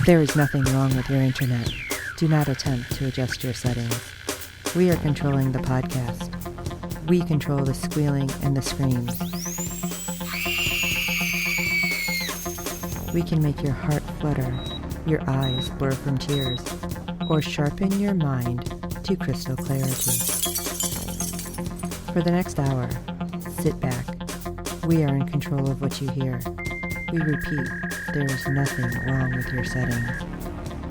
There is nothing wrong with your internet. Do not attempt to adjust your settings. We are controlling the podcast. We control the squealing and the screams. We can make your heart flutter, your eyes blur from tears, or sharpen your mind to crystal clarity. For the next hour, sit back. We are in control of what you hear. We repeat, there is nothing wrong with your settings.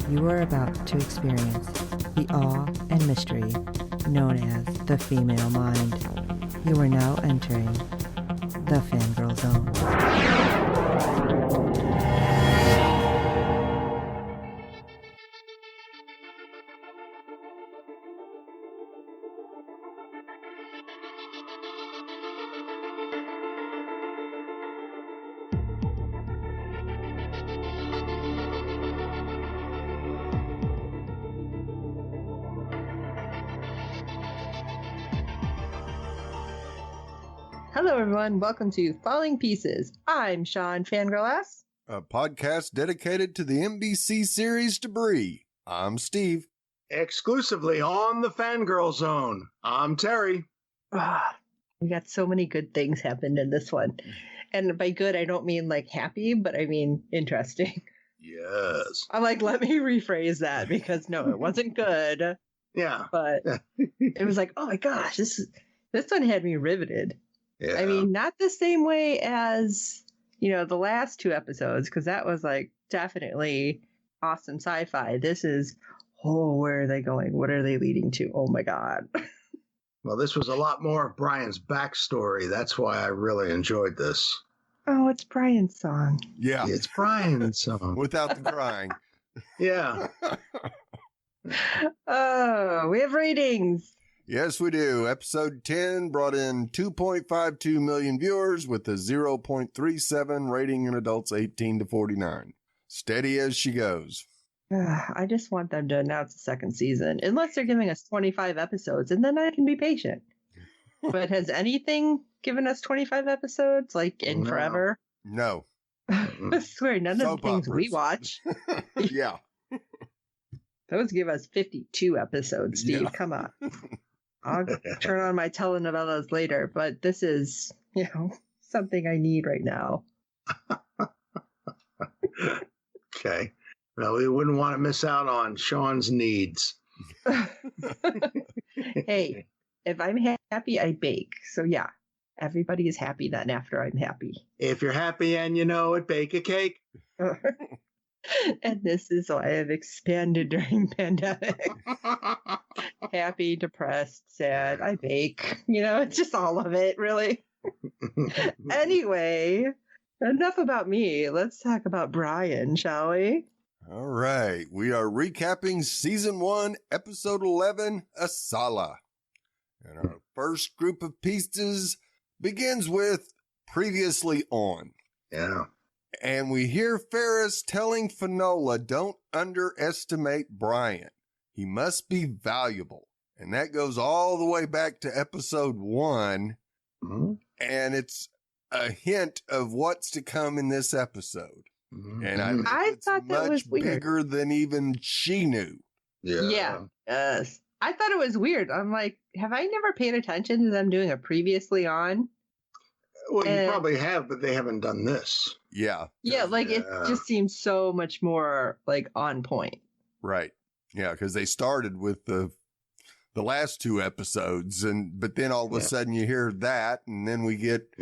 You are about to experience the awe and mystery known as the female mind. You are now entering the Fangirl Zone. Hello, everyone. Welcome to Falling Pieces. I'm Sean Fangirl Ass. A podcast dedicated to the NBC series Debris. I'm Steve. Exclusively on the Fangirl Zone. I'm Terry. We got so many good things happened in this one. And by good, I don't mean like happy, but I mean interesting. Yes. I'm like, let me rephrase that because no, it wasn't good. Yeah. But it was like, oh my gosh, this one had me riveted. Yeah. I mean, not the same way as, the last two episodes, because that was like definitely awesome sci-fi. This is, where are they going? What are they leading to? Oh my God. Well, this was a lot more of Brian's backstory. That's why I really enjoyed this. Oh, it's Brian's song. Yeah. It's Brian's song. Without the crying. Yeah. Oh, we have ratings. Yes, we do. Episode 10 brought in 2.52 million viewers with a 0.37 rating in adults 18 to 49. Steady as she goes. I just want them to announce a second season, unless they're giving us 25 episodes, and then I can be patient. But has anything given us 25 episodes, like in forever? No. I swear, none of the things we watch. Yeah. Those give us 52 episodes, Steve. Yeah. Come on. I'll turn on my telenovelas later, but this is, something I need right now. Okay. Well, we wouldn't want to miss out on Sean's needs. Hey, if I'm happy, I bake. So yeah, everybody is happy then after I'm happy. If you're happy and you know it, bake a cake. And this is why I've expanded during pandemic. Happy, depressed, sad, I bake. It's just all of it, really. Anyway, enough about me. Let's talk about Brian, shall we? All right. We are recapping Season 1, Episode 11, Asalah. And our first group of pieces begins with Previously On. Yeah. And we hear Ferris telling Finola, don't underestimate Brian. He must be valuable. And that goes all the way back to episode 1. Mm-hmm. And it's a hint of what's to come in this episode. Mm-hmm. And I thought that was weird. Bigger than even she knew. Yeah. Yes. I thought it was weird. I'm like, have I never paid attention to them doing a Previously On? Well, you probably have, but they haven't done this. Yeah. Yeah, it just seems so much more on point. Right. Yeah, because they started with the last two episodes, but then all of a sudden you hear that, and then we get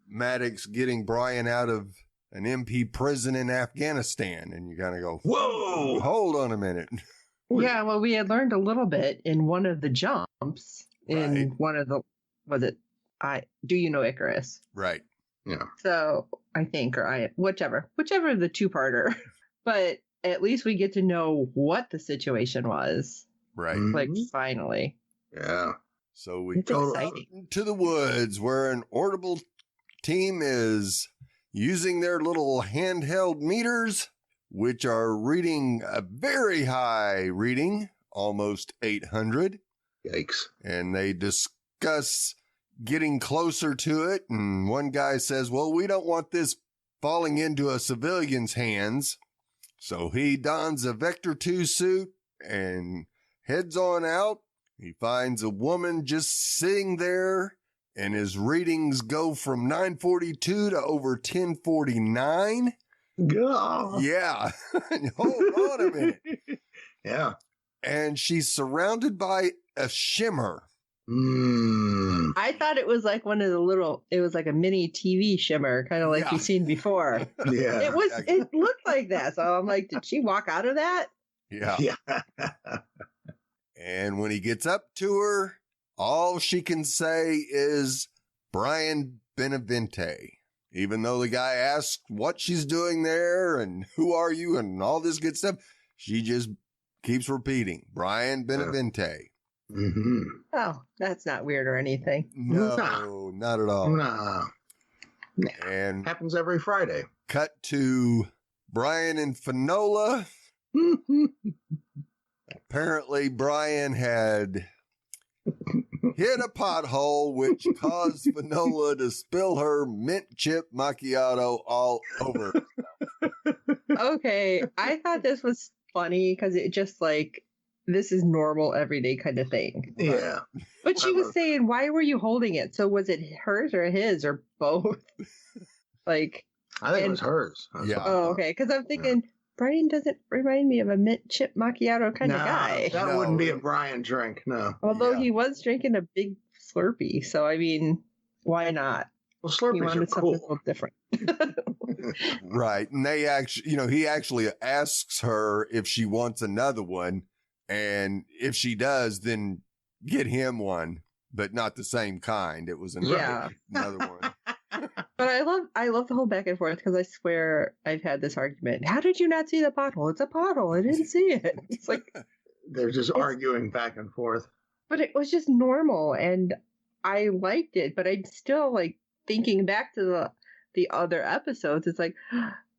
Maddox getting Brian out of an MP prison in Afghanistan, and you kind of go, whoa, hold on a minute. Yeah, well, we had learned a little bit in one of the jumps in one of the, Do You Know Icarus? Right. Yeah. So I think, whichever the two-parter, but at least we get to know what the situation was. Right. Finally. Yeah. So we go to the woods where an Audible team is using their little handheld meters, which are reading a very high reading, almost 800. Yikes. And they discuss getting closer to it. And one guy says, well, we don't want this falling into a civilian's hands. So he dons a Vector 2 suit and heads on out. He finds a woman just sitting there, and his readings go from 942 to over 1049. God. Yeah. Hold on a minute. Yeah. And she's surrounded by a shimmer. I thought it was like it was like a mini TV shimmer, kind of like you've seen before. Yeah. It looked like that. So I'm like, did she walk out of that? Yeah. Yeah. And when he gets up to her, all she can say is Brian Benavente. Even though the guy asks what she's doing there and who are you and all this good stuff, she just keeps repeating Brian Benavente. Mm-hmm. Oh, that's not weird or anything. No, not at all. Nah. And Happens every Friday. cut to Brian and Fanola. Apparently, Brian had hit a pothole, which caused Fanola to spill her mint chip macchiato all over. Okay, I thought this was funny because it just like, this is normal, everyday kind of thing. Yeah. But she was saying, why were you holding it? So was it hers or his or both? Like, I think it was hers. Yeah. Oh, okay. Because I'm thinking, Brian doesn't remind me of a mint chip macchiato kind of guy. That wouldn't be a Brian drink, no. Although he was drinking a big Slurpee. So, I mean, why not? Well, He Slurpees are wanted something a cool. little different. Right. And they actually, he actually asks her if she wants another one. And if she does, then get him one, but not the same kind. It was another one. But I love the whole back and forth because I swear I've had this argument. How did you not see the pothole? It's a pothole. I didn't see it. It's like they're just arguing back and forth. But it was just normal, and I liked it. But I'm still like thinking back to the other episodes. It's like,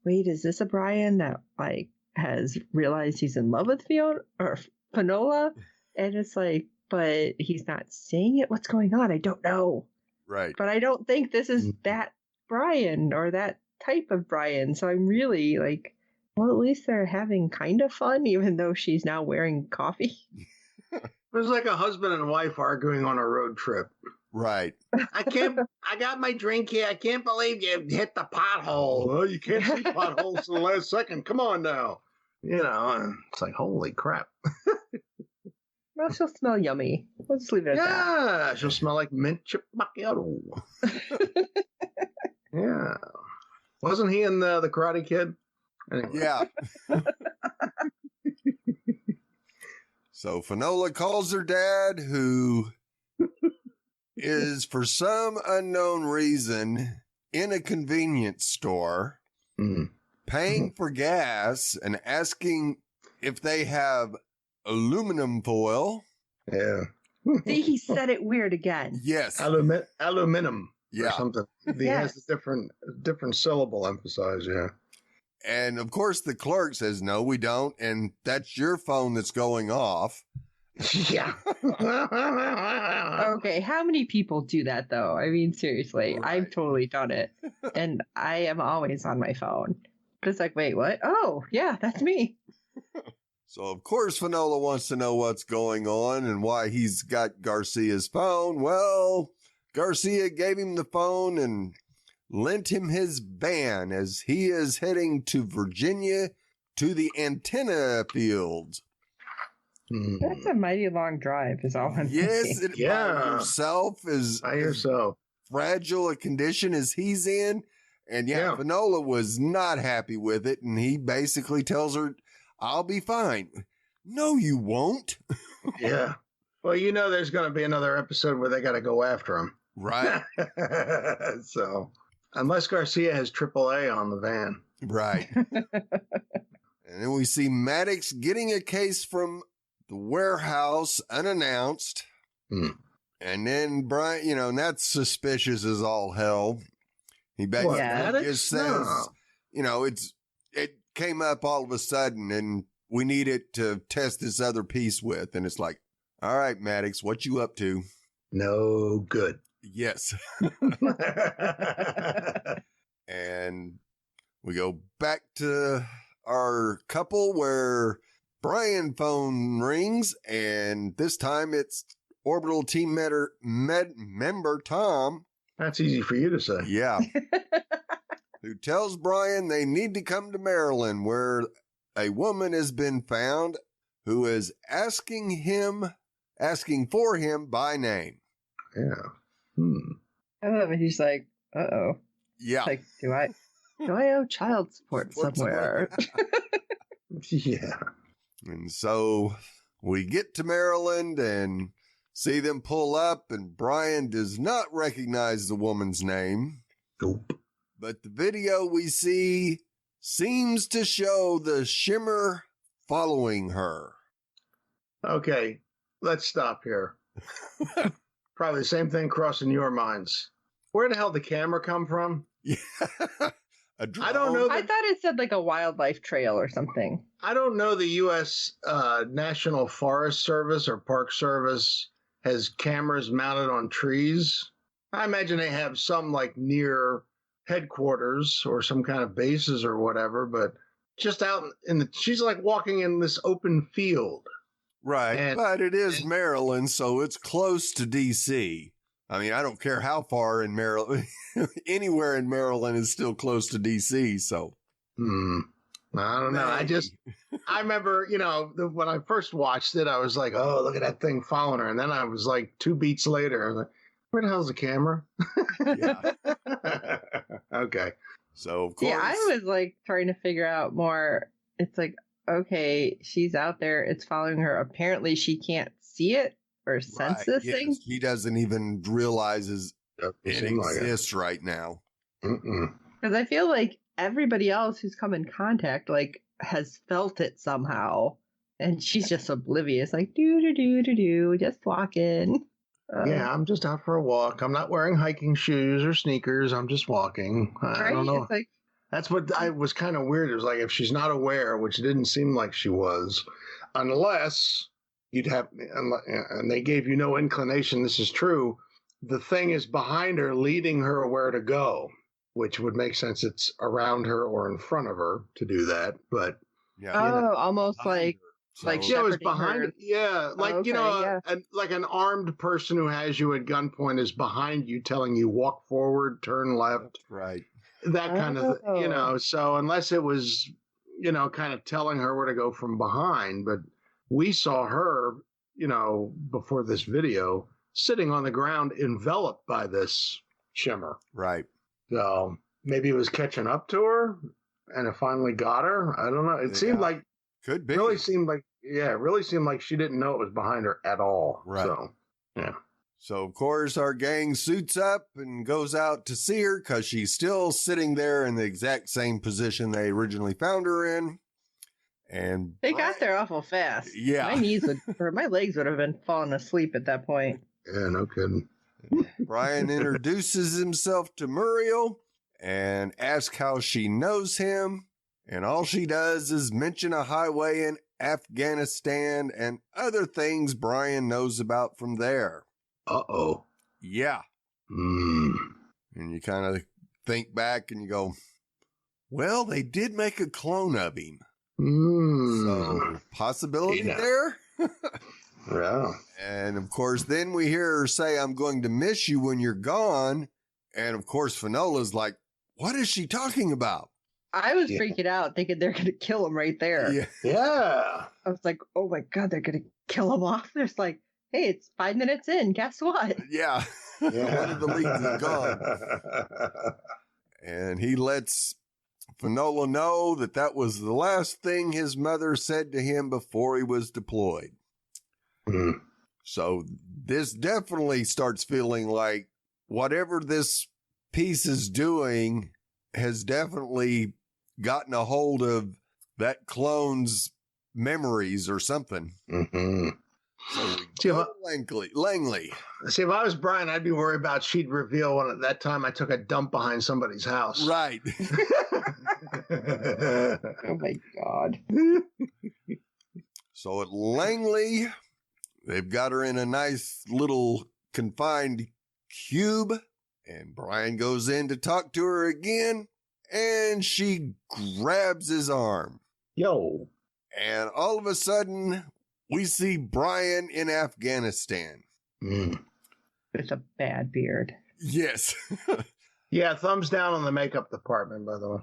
wait, is this a Brian that like has realized he's in love with Fiona or Fanola? And it's like, but he's not saying it. What's going on? I don't know. Right. But I don't think this is that Brian or that type of Brian. So I'm really like, well, at least they're having kind of fun, even though she's now wearing coffee. It was like a husband and wife arguing on a road trip. Right. I got my drink here. I can't believe you hit the pothole. Well, you can't see potholes in the last second. Come on now. You know, and it's like, holy crap. Well, she'll smell yummy. We'll just leave it at that. Yeah, she'll smell like mint chip macchiato. Yeah. Wasn't he in the Karate Kid? Anyway. Yeah. So Fanola calls her dad, who is for some unknown reason in a convenience store, paying for gas and asking if they have aluminum foil. Yeah. See, he said it weird again. Yes. Aluminum. Yeah. Or something. He has a different syllable emphasized, yeah. And of course the clerk says, no, we don't. And that's your phone that's going off. Yeah. Okay, how many people do that though? I mean, seriously, Right. I've totally done it. And I am always on my phone. But it's like, wait, what? Oh, yeah, that's me. So of course Fanola wants to know what's going on and why he's got Garcia's phone. Well, Garcia gave him the phone and lent him his van as he is heading to Virginia to the antenna fields. That's a mighty long drive, is all I'm Yes, thinking. by yourself is I hear so. fragile a condition as he's in. And Fanola was not happy with it. And he basically tells her, I'll be fine. No, you won't. Yeah. Well, you know, there's going to be another episode where they got to go after him. Right. So, unless Garcia has AAA on the van. Right. And then we see Maddox getting a case from the warehouse unannounced. And then Brian, and that's suspicious as all hell. He basically just says, it came up all of a sudden and we need it to test this other piece with. And it's like, all right, Maddox, what you up to? No good. Yes. And we go back to our couple where Brian phone rings, and this time it's Orbital team member Tom. That's easy for you to say. Yeah. Who tells Brian they need to come to Maryland, where a woman has been found who is asking for him by name. Yeah. And he's like, uh-oh. Yeah. Like, do I owe child support somewhere? Yeah. And so we get to Maryland and see them pull up, and Brian does not recognize the woman's name. Nope. But the video we see seems to show the shimmer following her. Okay, let's stop here. Probably the same thing crossing your minds. Where the hell did the camera come from? Yeah. A drone? I don't know. I thought it said like a wildlife trail or something. I don't know the U.S. National Forest Service or Park Service has cameras mounted on trees. I imagine they have some like near headquarters or some kind of bases or whatever, but just out she's like walking in this open field. Right, but it is Maryland, so it's close to D.C. I mean, I don't care how far in Maryland, anywhere in Maryland is still close to D.C., so. I don't know. I remember, when I first watched it, I was like, oh, look at that thing following her. And then I was like 2 beats later, I was like, where the hell's the camera? Yeah. Okay. So, of course. Yeah, I was like trying to figure out more. It's like, okay, she's out there. It's following her. Apparently she can't see it or sense this thing. He doesn't even realize it exists like right now. Because I feel like everybody else who's come in contact, like, has felt it somehow. And she's just oblivious, like, do, just walking. Yeah, I'm just out for a walk. I'm not wearing hiking shoes or sneakers. I'm just walking. I don't know. It's like, that's what I was kind of weird. It was like if she's not aware, which didn't seem like she was, unless you'd have, and they gave you no inclination this is true, the thing is behind her, leading her where to go, which would make sense. It's around her or in front of her to do that. But yeah, almost like. Like she was behind her. Yeah, like like an armed person who has you at gunpoint is behind you, telling you walk forward, turn left, right? That kind of So unless it was kind of telling her where to go from behind, but we saw her before this video sitting on the ground, enveloped by this shimmer, right? So maybe it was catching up to her, and it finally got her. I don't know. It seemed like. Could be. It really seemed like she didn't know it was behind her at all. Right. So, yeah. So, of course, our gang suits up and goes out to see her because she's still sitting there in the exact same position they originally found her in. And they got there awful fast. Yeah. My legs would have been falling asleep at that point. Yeah, no kidding. Brian introduces himself to Muriel and asks how she knows him. And all she does is mention a highway in Afghanistan and other things Brian knows about from there. Uh-oh. Yeah. And you kind of think back and you go, well, they did make a clone of him. So, possibility there? Yeah. And, of course, then we hear her say, I'm going to miss you when you're gone. And, of course, Finola's like, what is she talking about? I was freaking out, thinking they're going to kill him right there. Yeah. I was like, oh my God, they're going to kill him off. There's like, hey, it's 5 minutes in. Guess what? Yeah. One of the leads is gone. And he lets Finola know that was the last thing his mother said to him before he was deployed. So this definitely starts feeling like whatever this piece is doing has definitely gotten a hold of that clone's memories or something. So Langley. See, if I was Brian, I'd be worried about she'd reveal when at that time I took a dump behind somebody's house. Right. Oh my God. So at Langley, they've got her in a nice little confined cube. And Brian goes in to talk to her again, and she grabs his arm. Yo. And all of a sudden, we see Brian in Afghanistan. Mm. With a bad beard. Yes. Yeah, thumbs down on the makeup department, by the way.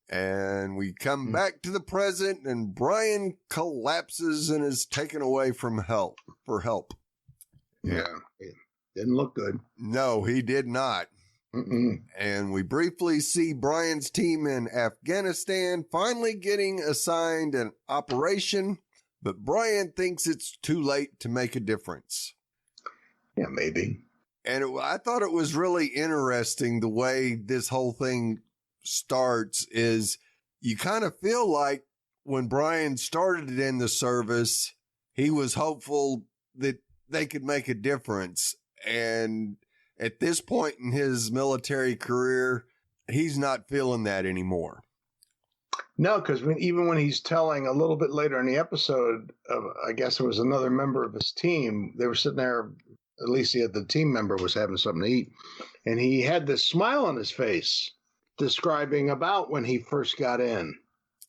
And we come back to the present, and Brian collapses and is taken away for help. Yeah. It didn't look good. No, he did not. Mm-mm. And we briefly see Brian's team in Afghanistan finally getting assigned an operation, but Brian thinks it's too late to make a difference. Yeah, maybe. And I thought it was really interesting the way this whole thing starts is you kind of feel like when Brian started in the service, he was hopeful that they could make a difference. And at this point in his military career, he's not feeling that anymore. No, because even when he's telling a little bit later in the episode, I guess it was another member of his team, they were sitting there, at least the team member was having something to eat, and he had this smile on his face describing about when he first got in.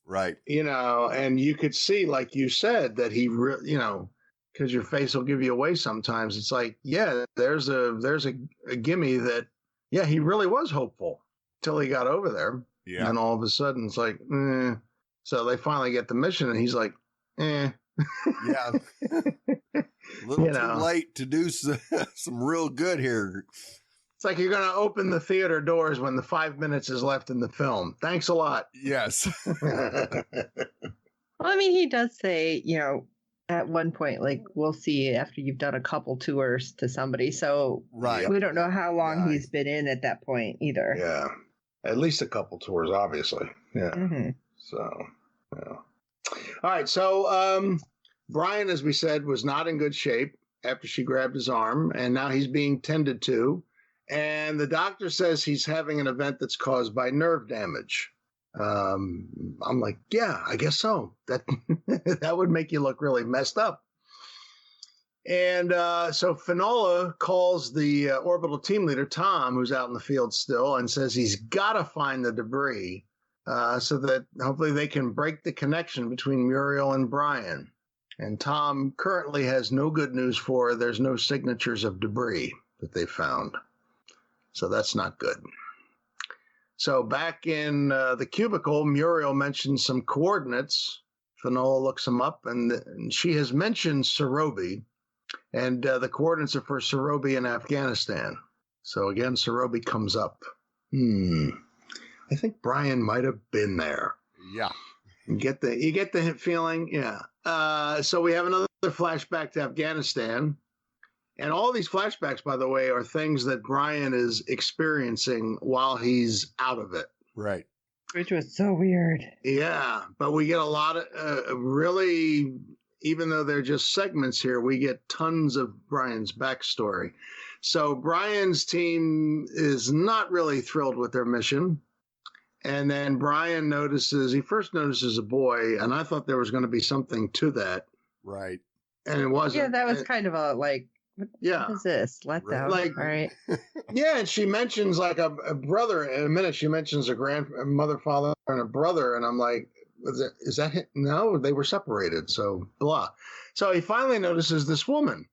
Right. You know, and you could see, like you said, that he, because your face will give you away sometimes. It's like, yeah, there's a gimme that, yeah, he really was hopeful till he got over there. Yeah. And all of a sudden it's like, So they finally get the mission and he's like, Yeah. A little too late to do some real good here. It's like you're going to open the theater doors when the 5 minutes is left in the film. Thanks a lot. Yes. Well, I mean, he does say, at one point, like, we'll see after you've done a couple tours to somebody. So right. We don't know how long he's been in at that point either. Yeah. At least a couple tours, obviously. Yeah. Mm-hmm. So, yeah. All right. So, Brian, as we said, was not in good shape after she grabbed his arm, and now he's being tended to. And the doctor says he's having an event that's caused by nerve damage. I'm like, yeah, I guess so. That that would make you look really messed up. And so Finola calls the orbital team leader, Tom, who's out in the field still, and says he's got to find the debris so that hopefully they can break the connection between Muriel and Brian. And Tom currently has no good news for her. There's no signatures of debris that they found. So that's not good. So back in the cubicle, Muriel mentions some coordinates. Finola looks them up, and she has mentioned Sarobi. And the coordinates are for Sarobi in Afghanistan. So again, Sarobi comes up. I think Brian might have been there. Yeah. You get the feeling? Yeah. So we have another flashback to Afghanistan. And all these flashbacks, by the way, are things that Brian is experiencing while he's out of it. Right. Which was so weird. Yeah. But we get a lot of really, even though they're just segments here, we get tons of Brian's backstory. So Brian's team is not really thrilled with their mission. And then Brian he first notices a boy, and I thought there was going to be something to that. Right. And it wasn't. Yeah, that was kind of a like, what is this? Let down. Like, all right. Yeah, and she mentions like a brother. In a minute, she mentions a grandmother, father, and a brother. And I'm like, is that him? No, they were separated. So blah. So he finally notices this woman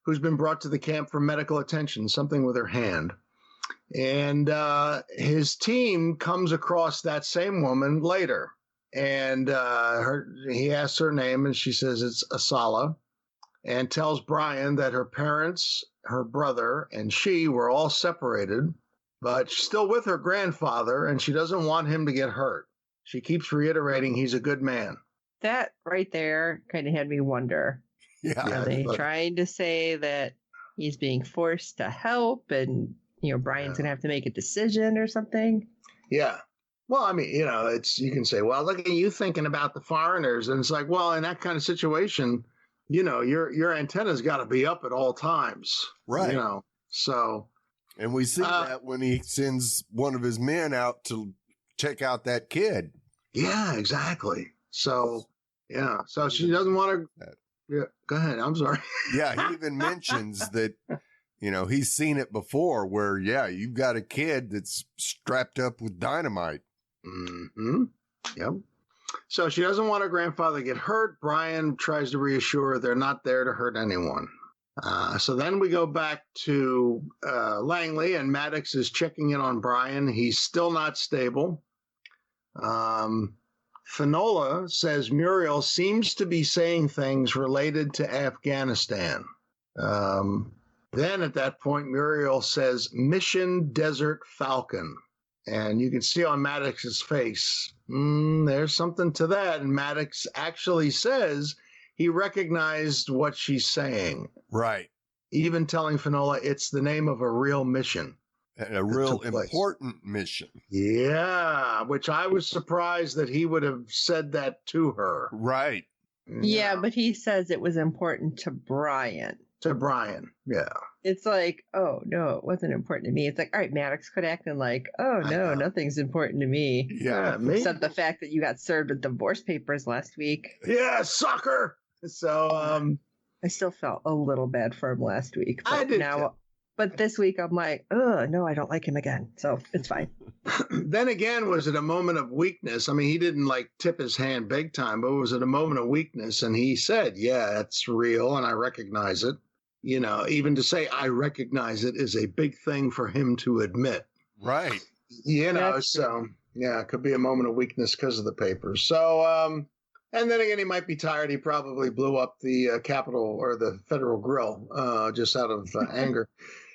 who's been brought to the camp for medical attention, something with her hand. And his team comes across that same woman later. And he asks her name, and she says it's Asalah, and tells Brian that her parents, her brother, and she were all separated, but she's still with her grandfather, and she doesn't want him to get hurt. She keeps reiterating he's a good man. That right there kind of had me wonder. Yeah. Are they trying to say that he's being forced to help and, Brian's going to have to make a decision or something? Yeah. Well, I mean, you can say, well, look at you thinking about the foreigners. And it's like, well, in that kind of situation, your antenna's got to be up at all times. Right. So. And we see that when he sends one of his men out to check out that kid. Yeah, exactly. So, yeah. So she doesn't want to. Yeah, go ahead. I'm sorry. Yeah, he even mentions that, he's seen it before where, you've got a kid that's strapped up with dynamite. Mm-hmm. Yep. So she doesn't want her grandfather to get hurt. Brian tries to reassure her they're not there to hurt anyone. So then we go back to Langley, and Maddox is checking in on Brian. He's still not stable. Finola says Muriel seems to be saying things related to Afghanistan. Then at that point, Muriel says Mission Desert Falcon. And you can see on Maddox's face, there's something to that. And Maddox actually says he recognized what she's saying. Right. Even telling Finola it's the name of a real mission. A real important mission. Yeah, which I was surprised that he would have said that to her. Right. Yeah, but he says it was important to Brian. To Brian, yeah. It's like, oh, no, it wasn't important to me. It's like, all right, Maddox could act like, oh, no, nothing's important to me. Yeah, me. Except the fact that you got served with divorce papers last week. Yeah, sucker. So, I still felt a little bad for him last week. But I did now, but this week I'm like, oh, no, I don't like him again. So it's fine. Then again, was it a moment of weakness? I mean, he didn't like tip his hand big time, but was it a moment of weakness? And he said, yeah, it's real and I recognize it. You know, even to say I recognize it is a big thing for him to admit. Right. You know, so yeah, it could be a moment of weakness because of the papers. So, and then again, he might be tired. He probably blew up the Capitol or the Federal Grill just out of anger.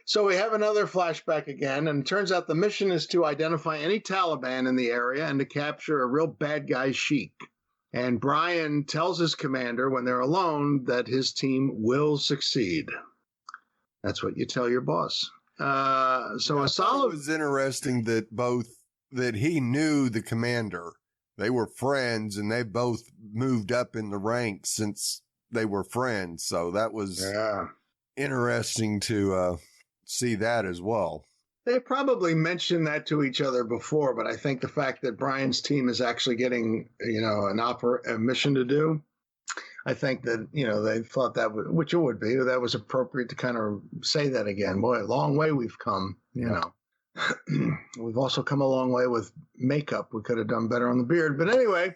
So we have another flashback again, and it turns out the mission is to identify any Taliban in the area and to capture a real bad guy Sheik. And Brian tells his commander when they're alone that his team will succeed. That's what you tell your boss. So Asalah was interesting that he knew the commander. They were friends, and they both moved up in the ranks since they were friends. So that was interesting to see that as well. They probably mentioned that to each other before, but I think the fact that Brian's team is actually getting, you know, a mission to do, I think that, you know, they thought that would, which it would be, that was appropriate to kind of say that again. Boy, a long way we've come, you know. We've also come a long way with makeup. We could have done better on the beard, but anyway.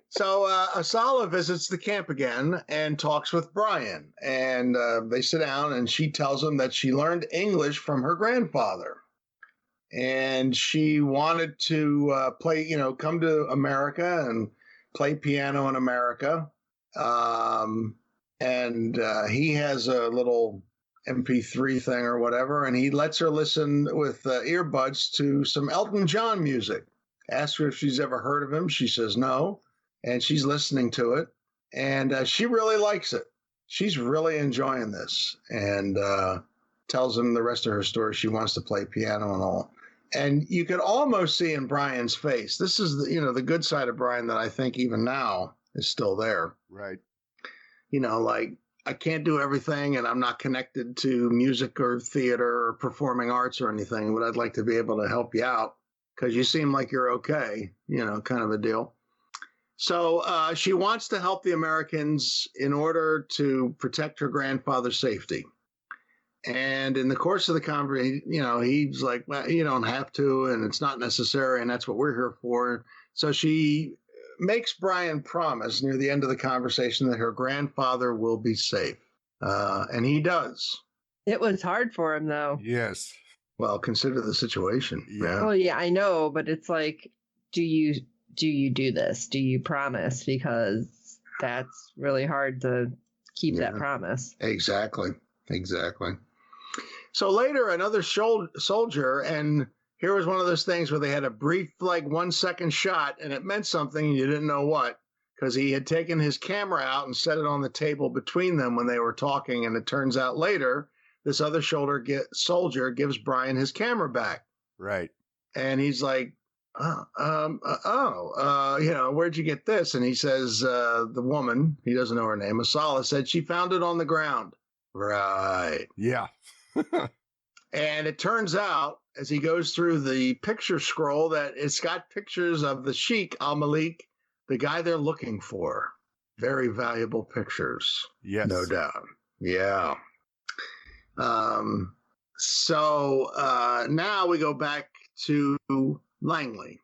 So Asalah visits the camp again and talks with Brian, and they sit down, and she tells him that she learned English from her grandfather, and she wanted to play, you know, come to America and play piano in America. And he has a little MP3 thing or whatever, and he lets her listen with earbuds to some Elton John music. Asks her if she's ever heard of him. She says no. And she's listening to it, and she really likes it. She's really enjoying this, and tells him the rest of her story. She wants to play piano and all. And you could almost see in Brian's face, this is the, you know, the good side of Brian that I think even now is still there. Right. You know, like, I can't do everything, and I'm not connected to music or theater or performing arts or anything, but I'd like to be able to help you out because you seem like you're okay, you know, kind of a deal. So she wants to help the Americans in order to protect her grandfather's safety. And in the course of the conversation, you know, he's like, well, you don't have to, and it's not necessary, and that's what we're here for. So she makes Brian promise near the end of the conversation that her grandfather will be safe. And he does. It was hard for him, though. Yes. Well, consider the situation. Yeah. Well, yeah, I know, but it's like, do you do this? Do you promise? Because that's really hard to keep that promise. Exactly. So later, another soldier, and here was one of those things where they had a brief, like 1 second shot, and it meant something, and you didn't know what, because he had taken his camera out and set it on the table between them when they were talking, and it turns out later, this other soldier gives Brian his camera back. Right. And he's like, you know, where'd you get this? And he says, the woman, he doesn't know her name, Asalah, said she found it on the ground. Right. Yeah. And it turns out, as he goes through the picture scroll, that it's got pictures of the Sheikh Al-Malik, the guy they're looking for. Very valuable pictures. Yes. No doubt. Yeah. So now we go back to Langley.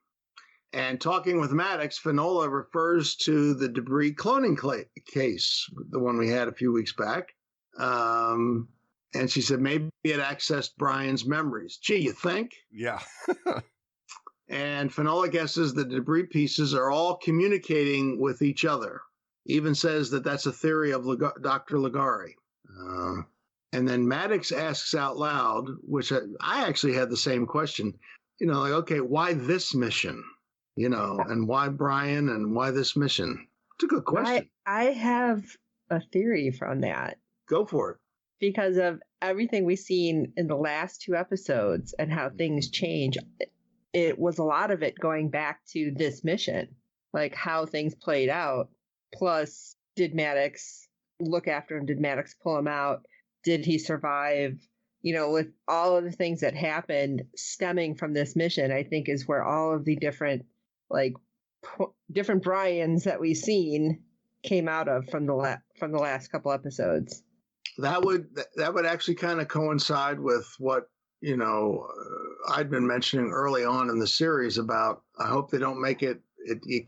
And talking with Maddox, Finola refers to the debris cloning case, the one we had a few weeks back. And she said maybe it accessed Brian's memories. Gee, you think? Yeah. And Finola guesses the debris pieces are all communicating with each other. Even says that that's a theory of Dr. Ligari. And then Maddox asks out loud, which I actually had the same question. Like, okay, why this mission? And why Brian and why this mission? It's a good question. I have a theory from that. Go for it. Because of everything we've seen in the last 2 episodes and how things change, it was a lot of it going back to this mission, like how things played out. Plus, did Maddox look after him? Did Maddox pull him out? Did he survive? With all of the things that happened stemming from this mission, I think is where all of the different Bryans that we've seen came out of from the last couple episodes. That would actually kind of coincide with what I'd been mentioning early on in the series about. I hope they don't make it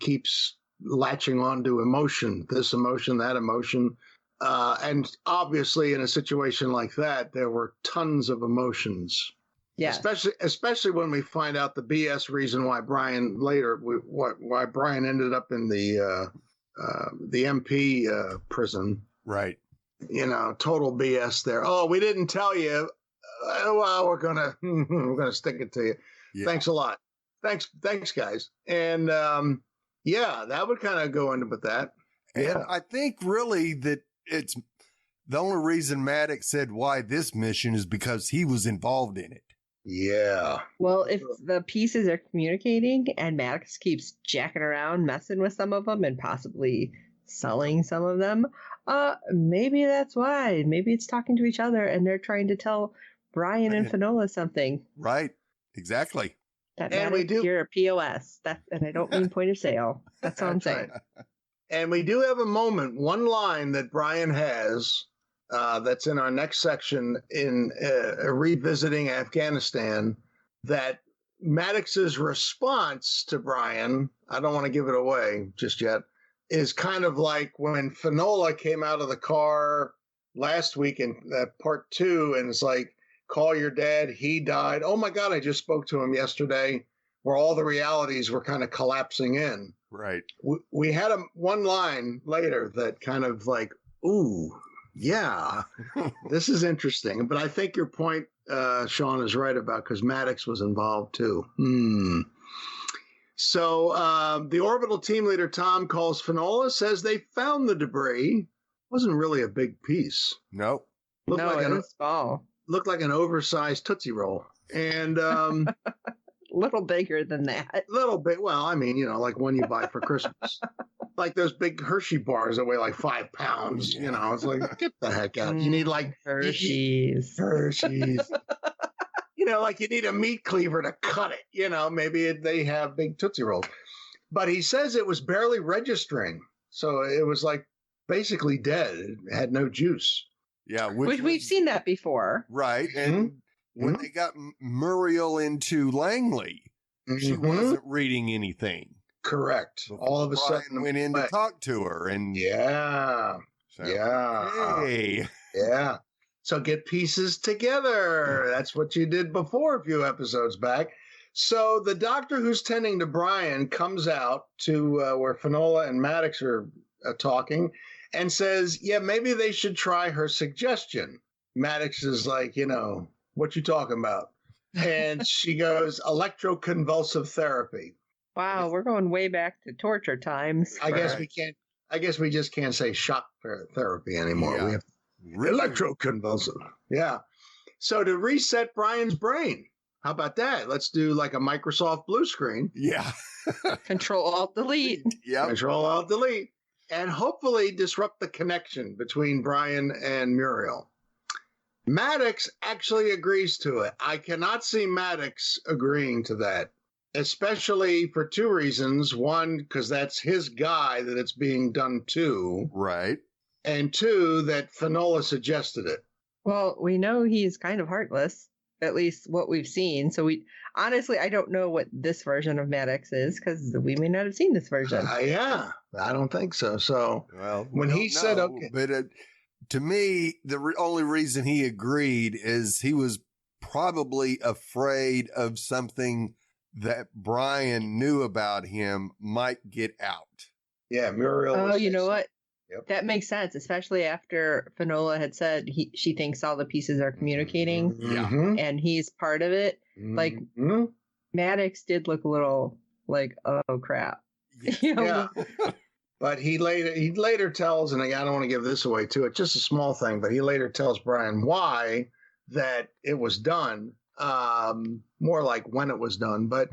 keeps latching on to emotion, this emotion, that emotion, and obviously in a situation like that, there were tons of emotions. Yeah, especially when we find out the BS reason why Brian later, why Brian ended up in the MP prison. Right. Total BS there. Oh, we didn't tell you. Well, we're gonna stick it to you. Yeah. Thanks a lot. Thanks, guys. And that would kind of go into that. Yeah, and I think really that it's the only reason Maddox said why this mission is because he was involved in it. Yeah. Well, if the pieces are communicating and Maddox keeps jacking around, messing with some of them, and possibly selling some of them, maybe that's why. Maybe it's talking to each other and they're trying to tell Brian and Finola something. Right. Exactly. And we do. You're a POS. And I don't mean point of sale. That's all I'm saying. Right. And we do have a moment, one line that Brian has that's in our next section in revisiting Afghanistan, that Maddox's response to Brian, I don't want to give it away just yet, is kind of like when Finola came out of the car last week in part 2 and it's like, call your dad, he died. Oh my God, I just spoke to him yesterday, where all the realities were kind of collapsing in. Right. We had one line later that kind of like, ooh, yeah, this is interesting. But I think your point, Sean, is right about because Maddox was involved too. So the orbital team leader, Tom, calls Finola, says they found the debris. Wasn't really a big piece. Nope. It was small. Looked like an oversized Tootsie Roll. And little bigger than that. Little bit. Well, I mean, like one you buy for Christmas. Like those big Hershey bars that weigh like 5 pounds. It's like, get the heck out. You need like Hershey's. Like you need a meat cleaver to cut it. Maybe they have big Tootsie Rolls. But he says it was barely registering. So it was like basically dead. It had no juice. Yeah. Which we've seen that before. Right. And when they got Muriel into Langley, she wasn't reading anything. Correct. All of a sudden went in to talk to her. And yeah. So, yeah. Hey. Yeah. So get pieces together. That's what you did before a few episodes back. So the doctor who's tending to Brian comes out to where Finola and Maddox are talking and says, yeah, maybe they should try her suggestion. Maddox is like, what you talking about? And she goes, electroconvulsive therapy. Wow, we're going way back to torture times. I guess we just can't say shock therapy anymore. Yeah. We have electroconvulsive. Yeah. So to reset Brian's brain, how about that? Let's do like a Microsoft blue screen. Yeah. Control-Alt-Delete. Yeah. Control-Alt-Delete. And hopefully disrupt the connection between Brian and Muriel. Maddox actually agrees to it. I cannot see Maddox agreeing to that, especially for 2 reasons. One, because that's his guy that it's being done to. Right. And 2, that Finola suggested it. Well, we know he's kind of heartless, at least what we've seen. So honestly, I don't know what this version of Maddox is because we may not have seen this version. Yeah, I don't think so. So when he said, okay. But to me, the only reason he agreed is he was probably afraid of something that Brian knew about him might get out. Yeah, Muriel. Oh, you know what? Yep. That makes sense, especially after Fanola had said she thinks all the pieces are communicating, and he's part of it. Like Maddox did look a little like, oh crap. Yeah. But he later tells, and I don't want to give this away too. It's just a small thing, but he later tells Brian why that it was done. More like when it was done, but.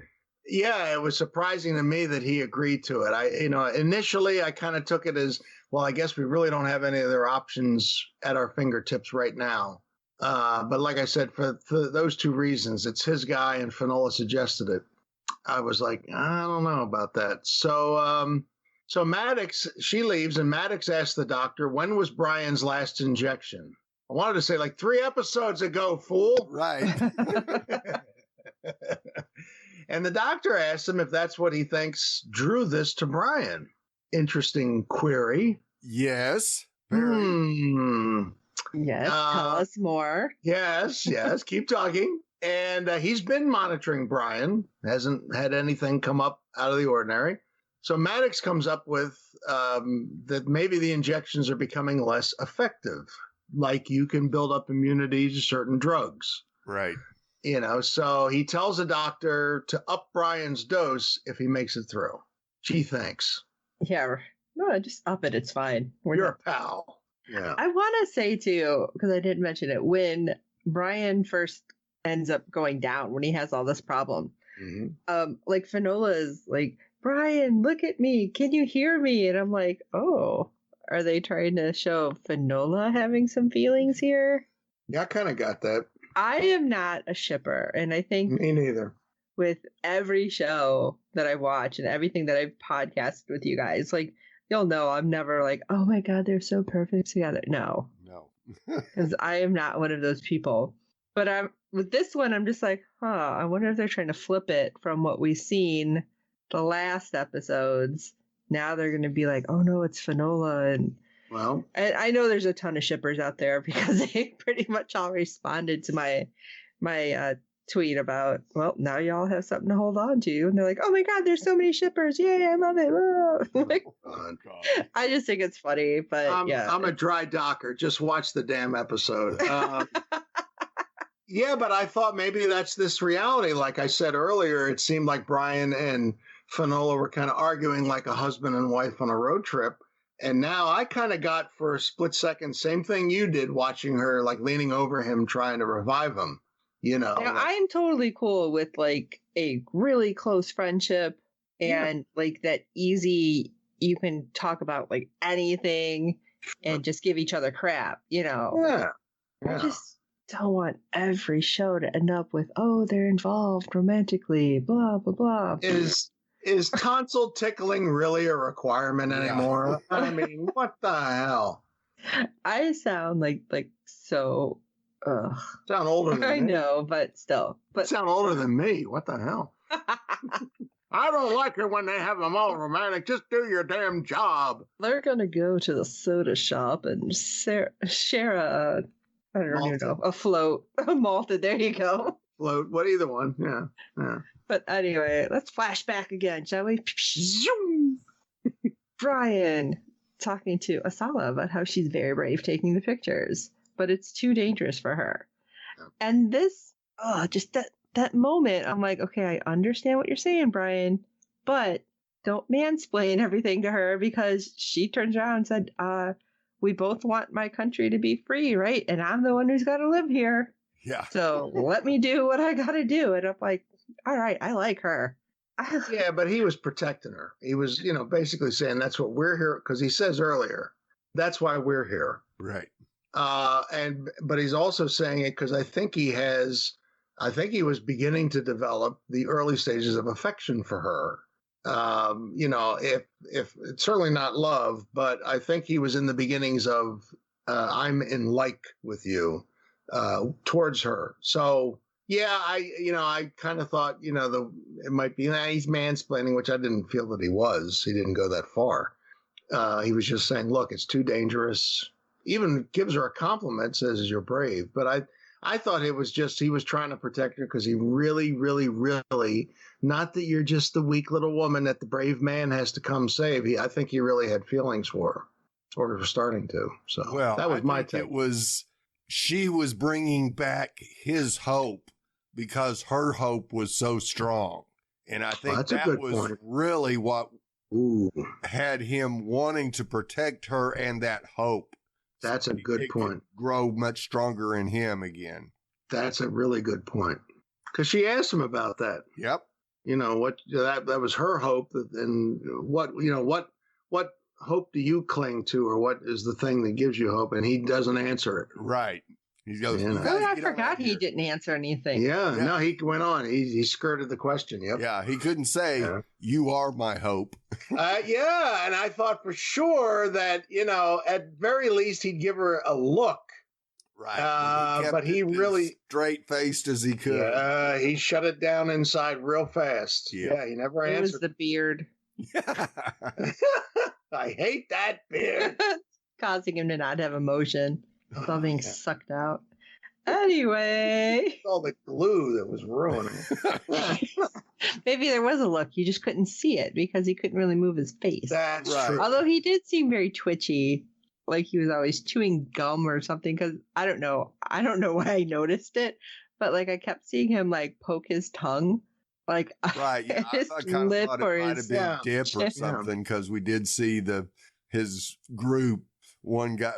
Yeah, it was surprising to me that he agreed to it. Initially I kind of took it as, well, I guess we really don't have any other options at our fingertips right now. But like I said, for those two reasons, it's his guy and Fanola suggested it. I was like, I don't know about that. So Maddox, she leaves and Maddox asks the doctor, when was Brian's last injection? I wanted to say like 3 episodes ago, fool. Right. And the doctor asks him if that's what he thinks drew this to Brian. Interesting query. Yes. Yes, tell us more. Yes, keep talking. And he's been monitoring Brian. Hasn't had anything come up out of the ordinary. So Maddox comes up with that maybe the injections are becoming less effective. Like you can build up immunity to certain drugs. Right. So he tells the doctor to up Brian's dose if he makes it through. Gee, thanks. Yeah. No, just up it. It's fine. You're a pal. Yeah. I want to say, too, because I didn't mention it, when Brian first ends up going down, when he has all this problem, like Fanola is like, Brian, look at me. Can you hear me? And I'm like, oh, are they trying to show Fanola having some feelings here? Yeah, I kind of got that. I am not a shipper, and I think me neither. With every show that I watch and everything that I've podcasted with you guys, like you'll know, I'm never like, oh my god, they're so perfect together. No, because I am not one of those people. But with this one, I'm just like, I wonder if they're trying to flip it from what we've seen the last episodes. Now they're going to be like, oh no, it's Fanola and. Well, I know there's a ton of shippers out there because they pretty much all responded to my tweet about, well, now y'all have something to hold on to. And they're like, oh my God, there's so many shippers. Yay, I love it. Like, I just think it's funny, but yeah. I'm a dry docker. Just watch the damn episode. Yeah, but I thought maybe that's this reality. Like I said earlier, it seemed like Brian and Fanola were kind of arguing like a husband and wife on a road trip. And now I kind of got for a split second, same thing you did, watching her like leaning over him, trying to revive him, Now, I'm totally cool with like a really close friendship and like that easy, you can talk about like anything and just give each other crap, Yeah. I just don't want every show to end up with, oh, they're involved romantically, blah, blah, blah. Is tonsil tickling really a requirement anymore? I mean, what the hell? I sound like so. Sound older than me. I know, but still. But sound older than me. What the hell? I don't like it when they have them all romantic. Just do your damn job. They're gonna go to the soda shop and share a, I don't even know, a float, a malted. There you go. Float. What either one? Yeah. But anyway, let's flash back again, shall we? Brian talking to Asalah about how she's very brave taking the pictures, but it's too dangerous for her. And this, just that moment, I'm like, okay, I understand what you're saying, Brian, but don't mansplain everything to her, because she turns around and said, we both want my country to be free, right? And I'm the one who's got to live here. Yeah. So let me do what I got to do. And I'm like, all right, I like her. Yeah, but he was protecting her. He was, basically saying that's what we're here, because he says earlier, that's why we're here. Right. But he's also saying it because I think he was beginning to develop the early stages of affection for her. If it's certainly not love, but I think he was in the beginnings of I'm in like with you towards her. So Yeah, I kind of thought, it might be, he's mansplaining, which I didn't feel that he was. He didn't go that far. He was just saying, look, it's too dangerous. Even gives her a compliment, says you're brave. But I thought it was just, he was trying to protect her because he really, really, really, not that you're just the weak little woman that the brave man has to come save. I think he really had feelings for her, or was starting to. So that was my take. She was bringing back his hope because her hope was so strong. And I think that was really what had him wanting to protect her, and that hope. That's a good point. Grow much stronger in him again. That's a really good point. Because she asked him about that. Yep. That was her hope. And what hope do you cling to, or what is the thing that gives you hope? And he doesn't answer it. Right. He goes, I forgot he didn't answer anything. Yeah, no, he went on. He skirted the question. Yep. Yeah, he couldn't say, you are my hope. Yeah, and I thought for sure that, at very least he'd give her a look. Right. But he really straight-faced as he could. He shut it down inside real fast. Yeah, he never answered. It was the beard. I hate that beard. Causing him to not have emotion. It's all being sucked out. Anyway. It's all the glue that was ruining it. Maybe there was a look. You just couldn't see it because he couldn't really move his face. That's true. Although he did seem very twitchy. Like he was always chewing gum or something. Because I don't know why I noticed it. But like I kept seeing him like poke his tongue. Like right. Yeah, his I kind of lip thought it or might his have been dip or something. Because we did see his group. One guy.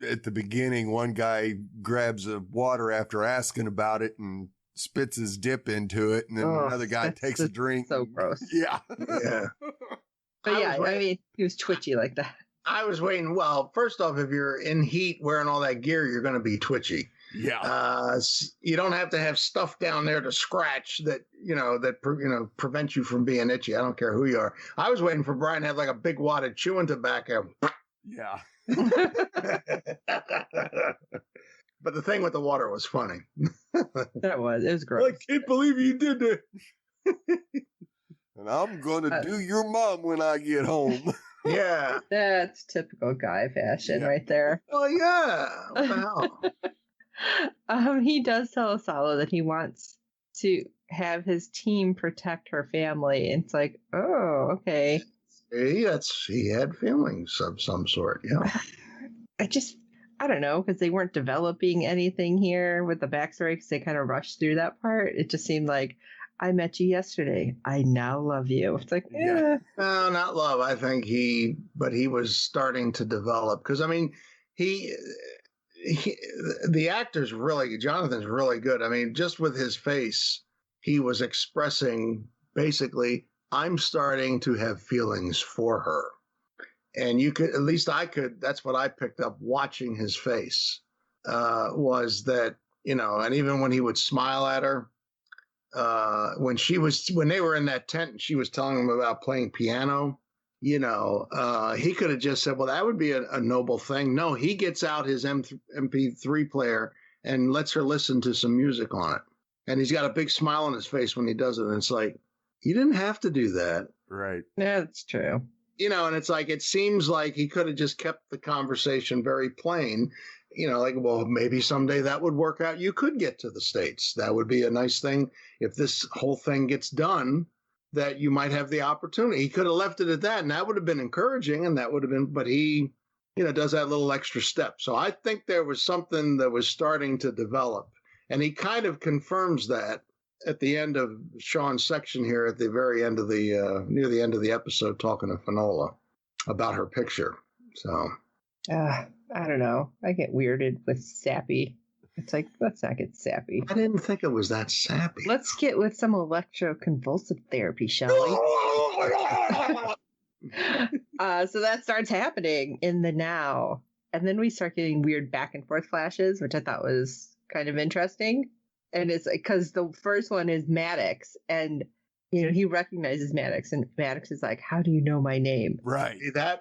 At the beginning, one guy grabs a water after asking about it and spits his dip into it, and then another guy takes a drink. So gross. Yeah. Yeah. But I mean, he was twitchy like that. I was waiting. Well, first off, if you're in heat wearing all that gear, you're going to be twitchy. Yeah. You don't have to have stuff down there to scratch that prevent you from being itchy. I don't care who you are. I was waiting for Brian to have like a big wad of chewing tobacco. Yeah. But the thing with the water was funny. It was gross. I can't believe you did that. And I'm gonna do your mom when I get home. Yeah, that's typical guy fashion right there. Well, yeah. What the hell? He does tell Asalah that he wants to have his team protect her family. And it's like, oh, okay. He had feelings of some sort, yeah. I don't know, because they weren't developing anything here with the backstory, because they kind of rushed through that part. It just seemed like, I met you yesterday. I now love you. It's like, No, not love. I think he was starting to develop. Because, I mean, the actor's Jonathan's really good. I mean, just with his face, he was expressing basically, I'm starting to have feelings for her. And that's what I picked up watching his face, was that, and even when he would smile at her, when they were in that tent and she was telling him about playing piano, he could have just said, well, that would be a noble thing. No, he gets out his MP3 player and lets her listen to some music on it. And he's got a big smile on his face when he does it. And it's like, you didn't have to do that. Right. Yeah, that's true. And it's like, it seems like he could have just kept the conversation very plain, like, well, maybe someday that would work out. You could get to the States. That would be a nice thing. If this whole thing gets done, that you might have the opportunity. He could have left it at that, and that would have been encouraging, and that would have been, but he, does that little extra step. So I think there was something that was starting to develop, and he kind of confirms that at the end of Sean's section here, at the very end of near the end of the episode, talking to Fanola about her picture. So, I don't know. I get weirded with sappy. It's like, let's not get sappy. I didn't think it was that sappy. Let's get with some electroconvulsive therapy, shall we? So that starts happening in the now. And then we start getting weird back and forth flashes, which I thought was kind of interesting. And it's like, because the first one is Maddox, and he recognizes Maddox, and Maddox is like, "How do you know my name?" Right. That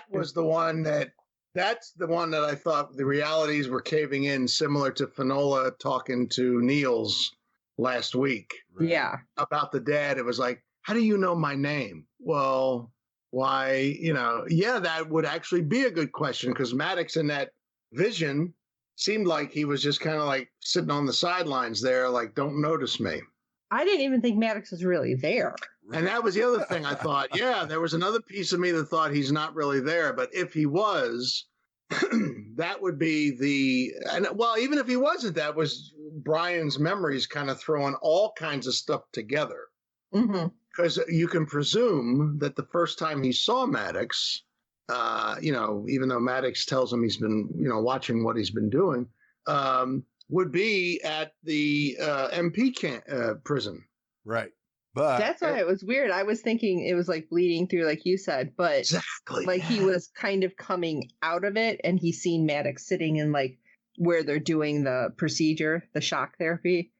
was the one that's the one that I thought the realities were caving in, similar to Fanola talking to Niels last week. Right. Yeah. About the dad. It was like, how do you know my name? Well, why, that would actually be a good question, because Maddox in that vision seemed like he was just kind of like sitting on the sidelines there, like, don't notice me. I didn't even think Maddox was really there. And that was the other thing I thought. Yeah, there was another piece of me that thought he's not really there. But if he was, that would be even if he wasn't, that was Brian's memories kind of throwing all kinds of stuff together. Because you can presume that the first time he saw Maddox, even though Maddox tells him he's been, watching what he's been doing, would be at the MP prison. Right. But that's why it was weird. I was thinking it was like bleeding through, like you said, but exactly, like he was kind of coming out of it, and he's seen Maddox sitting in like where they're doing the procedure, the shock therapy,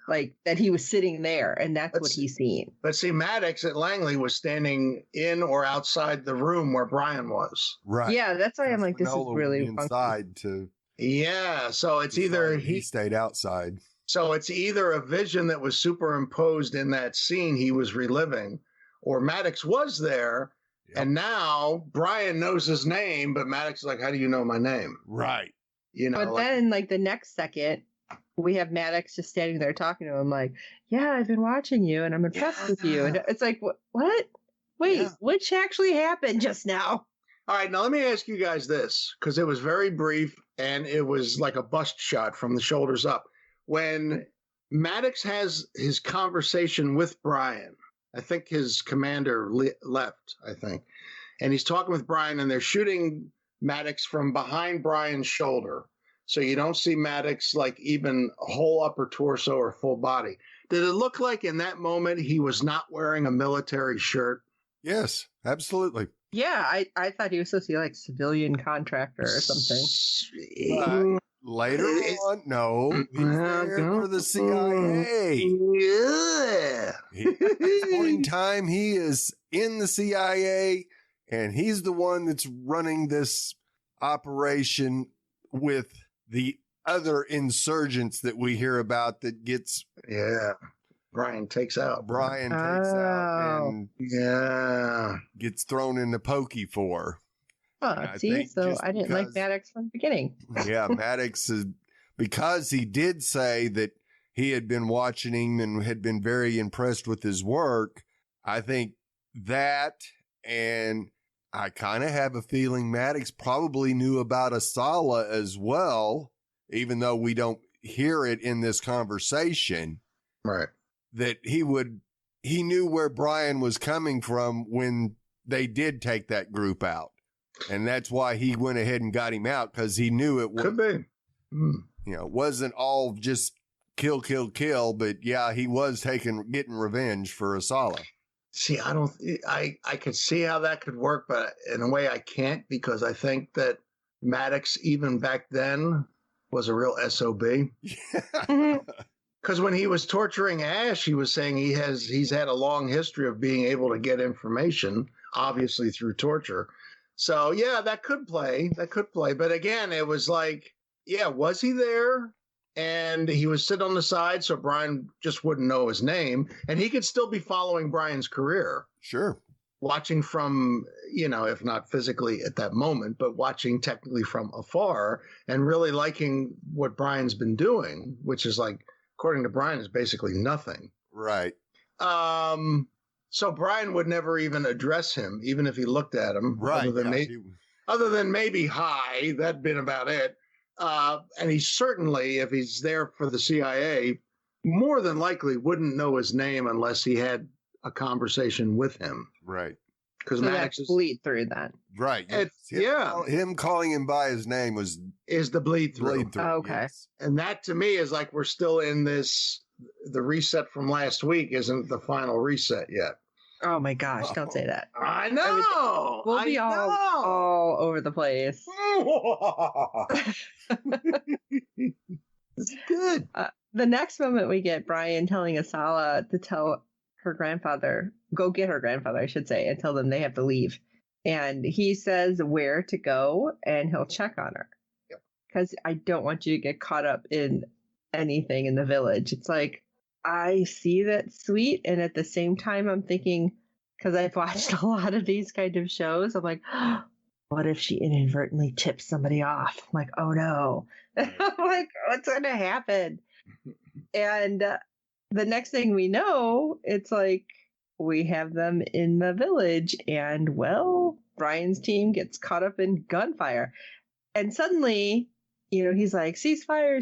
like that he was sitting there, and that's what he's seen. But see, Maddox at Langley was standing in or outside the room where Brian was. Right. Yeah, that's why I'm like, this is really inside to. Yeah, so it's either he stayed outside. So it's either a vision that was superimposed in that scene he was reliving, or Maddox was there, and now Brian knows his name, but Maddox is like, how do you know my name? Right. But then, like, the next second, we have Maddox just standing there talking to him, like, yeah, I've been watching you, and I'm impressed with you. And it's like, what? Wait, which actually happened just now? All right, now let me ask you guys this, because it was very brief, and it was like a bust shot from the shoulders up. When Maddox has his conversation with Brian, I think his commander left, and he's talking with Brian, and they're shooting Maddox from behind Brian's shoulder. So you don't see Maddox like even whole upper torso or full body. Did it look like in that moment he was not wearing a military shirt? Yes, absolutely. Yeah, I thought he was supposed to be like civilian contractor or something. Later on, no, he's there for the CIA. Yeah. At this point in time, he is in the CIA, and he's the one that's running this operation with the other insurgents that we hear about that gets... Yeah. Brian takes out and gets thrown in the pokey for. See, so I didn't like Maddox from the beginning. Yeah, Maddox is, because he did say that he had been watching him and had been very impressed with his work. I think that, and I kind of have a feeling Maddox probably knew about Asalah as well, even though we don't hear it in this conversation. Right. That he knew where Brian was coming from when they did take that group out. And that's why he went ahead and got him out, because he knew it was, could be. It wasn't all just kill, but yeah, he was getting revenge for Asalah. See, I could see how that could work, but in a way I can't, because I think that Maddox, even back then, was a real SOB. Because when he was torturing Ash, he was saying he's had a long history of being able to get information, obviously through torture. So, yeah, that could play. But again, it was like, yeah, was he there? And he was sitting on the side, so Brian just wouldn't know his name. And he could still be following Brian's career. Sure. Watching from, if not physically at that moment, but watching technically from afar and really liking what Brian's been doing, which is like, according to Brian, is basically nothing. Right. So Brian would never even address him, even if he looked at him. Right. Other than maybe hi, that'd been about it. And he certainly, if he's there for the CIA, more than likely wouldn't know his name unless he had a conversation with him. Right. Because so Maddox that's bleed through that. Right. Him calling him by his name is the bleed through. Oh, okay. Yes. And that to me is like we're still in this. The reset from last week isn't the final reset yet. Oh my gosh! Don't say that. I know. We'll be all over the place. It's good. The next moment we get Brian telling Asalah to tell her grandfather, go get her grandfather, I should say, and tell them they have to leave. And he says where to go, and he'll check on her. Because I don't want you to get caught up in anything in the village. It's like, I see that sweet. And at the same time, I'm thinking, because I've watched a lot of these kind of shows, I'm like, what if she inadvertently tips somebody off? I'm like, oh no. I'm like, what's going to happen? And the next thing we know, it's like we have them in the village, and well, Brian's team gets caught up in gunfire. And suddenly, he's like, ceasefire,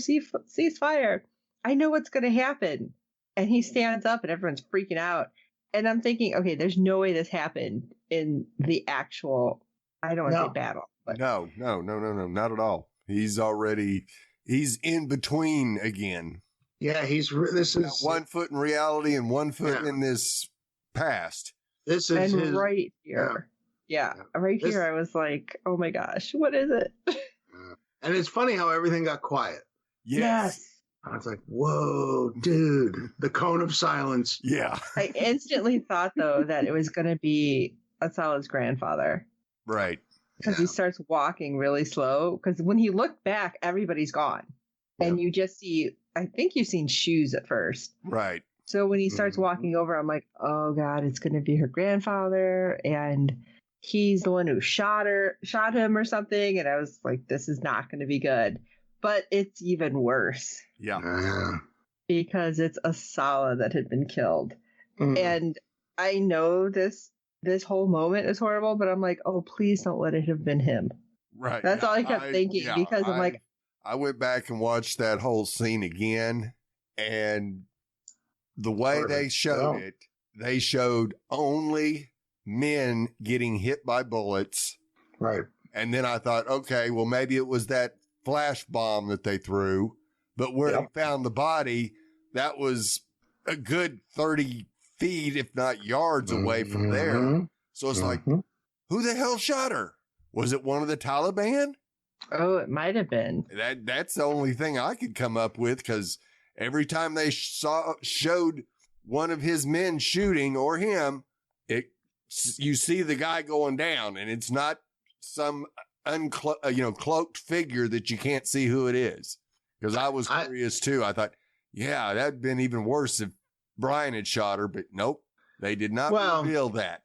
ceasefire. I know what's going to happen. And he stands up and everyone's freaking out. And I'm thinking, okay, there's no way this happened in the actual, I don't want to say battle. But. No, not at all. He's in between again. Yeah, this is 1 foot in reality and 1 foot in this past. This is and right here. Yeah, right here I was like, oh my gosh, what is it? And it's funny how everything got quiet. Yes. I was like, whoa, dude, the cone of silence. Yeah. I instantly thought, though, that it was going to be Asalah's grandfather. Right. Because he starts walking really slow. Because when he looked back, everybody's gone. Yeah. And you just see, I think you've seen shoes at first. Right. So when he starts walking over, I'm like, oh, God, it's going to be her grandfather. And he's the one who shot him or something. And I was like, this is not going to be good. But it's even worse. Yeah. Because it's Asalah that had been killed. And I know this whole moment is horrible, but I'm like, oh, please don't let it have been him. Right. That's all I kept thinking because I'm like. I went back and watched that whole scene again, and the way they showed it, they showed only men getting hit by bullets. Right. And then I thought, okay, well, maybe it was that flash bomb that they threw, but where they found the body, that was a good 30 feet, if not yards away from there. So it's like, who the hell shot her? Was it one of the Taliban? Oh, it might have been. That's the only thing I could come up with, because every time they showed one of his men shooting or him, you see the guy going down, and it's not some cloaked figure that you can't see who it is. Because I was curious too. I thought, that'd been even worse if Brian had shot her, but nope, they did not reveal that.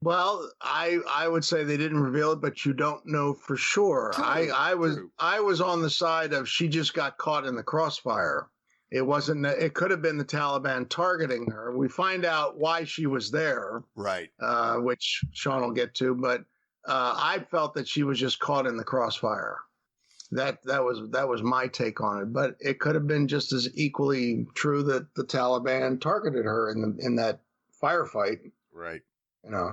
Well, I would say they didn't reveal it, but you don't know for sure. I was on the side of she just got caught in the crossfire. It wasn't. It could have been the Taliban targeting her. We find out why she was there, right? Which Sean will get to, but I felt that she was just caught in the crossfire. That was my take on it. But it could have been just as equally true that the Taliban targeted her in that firefight. Right.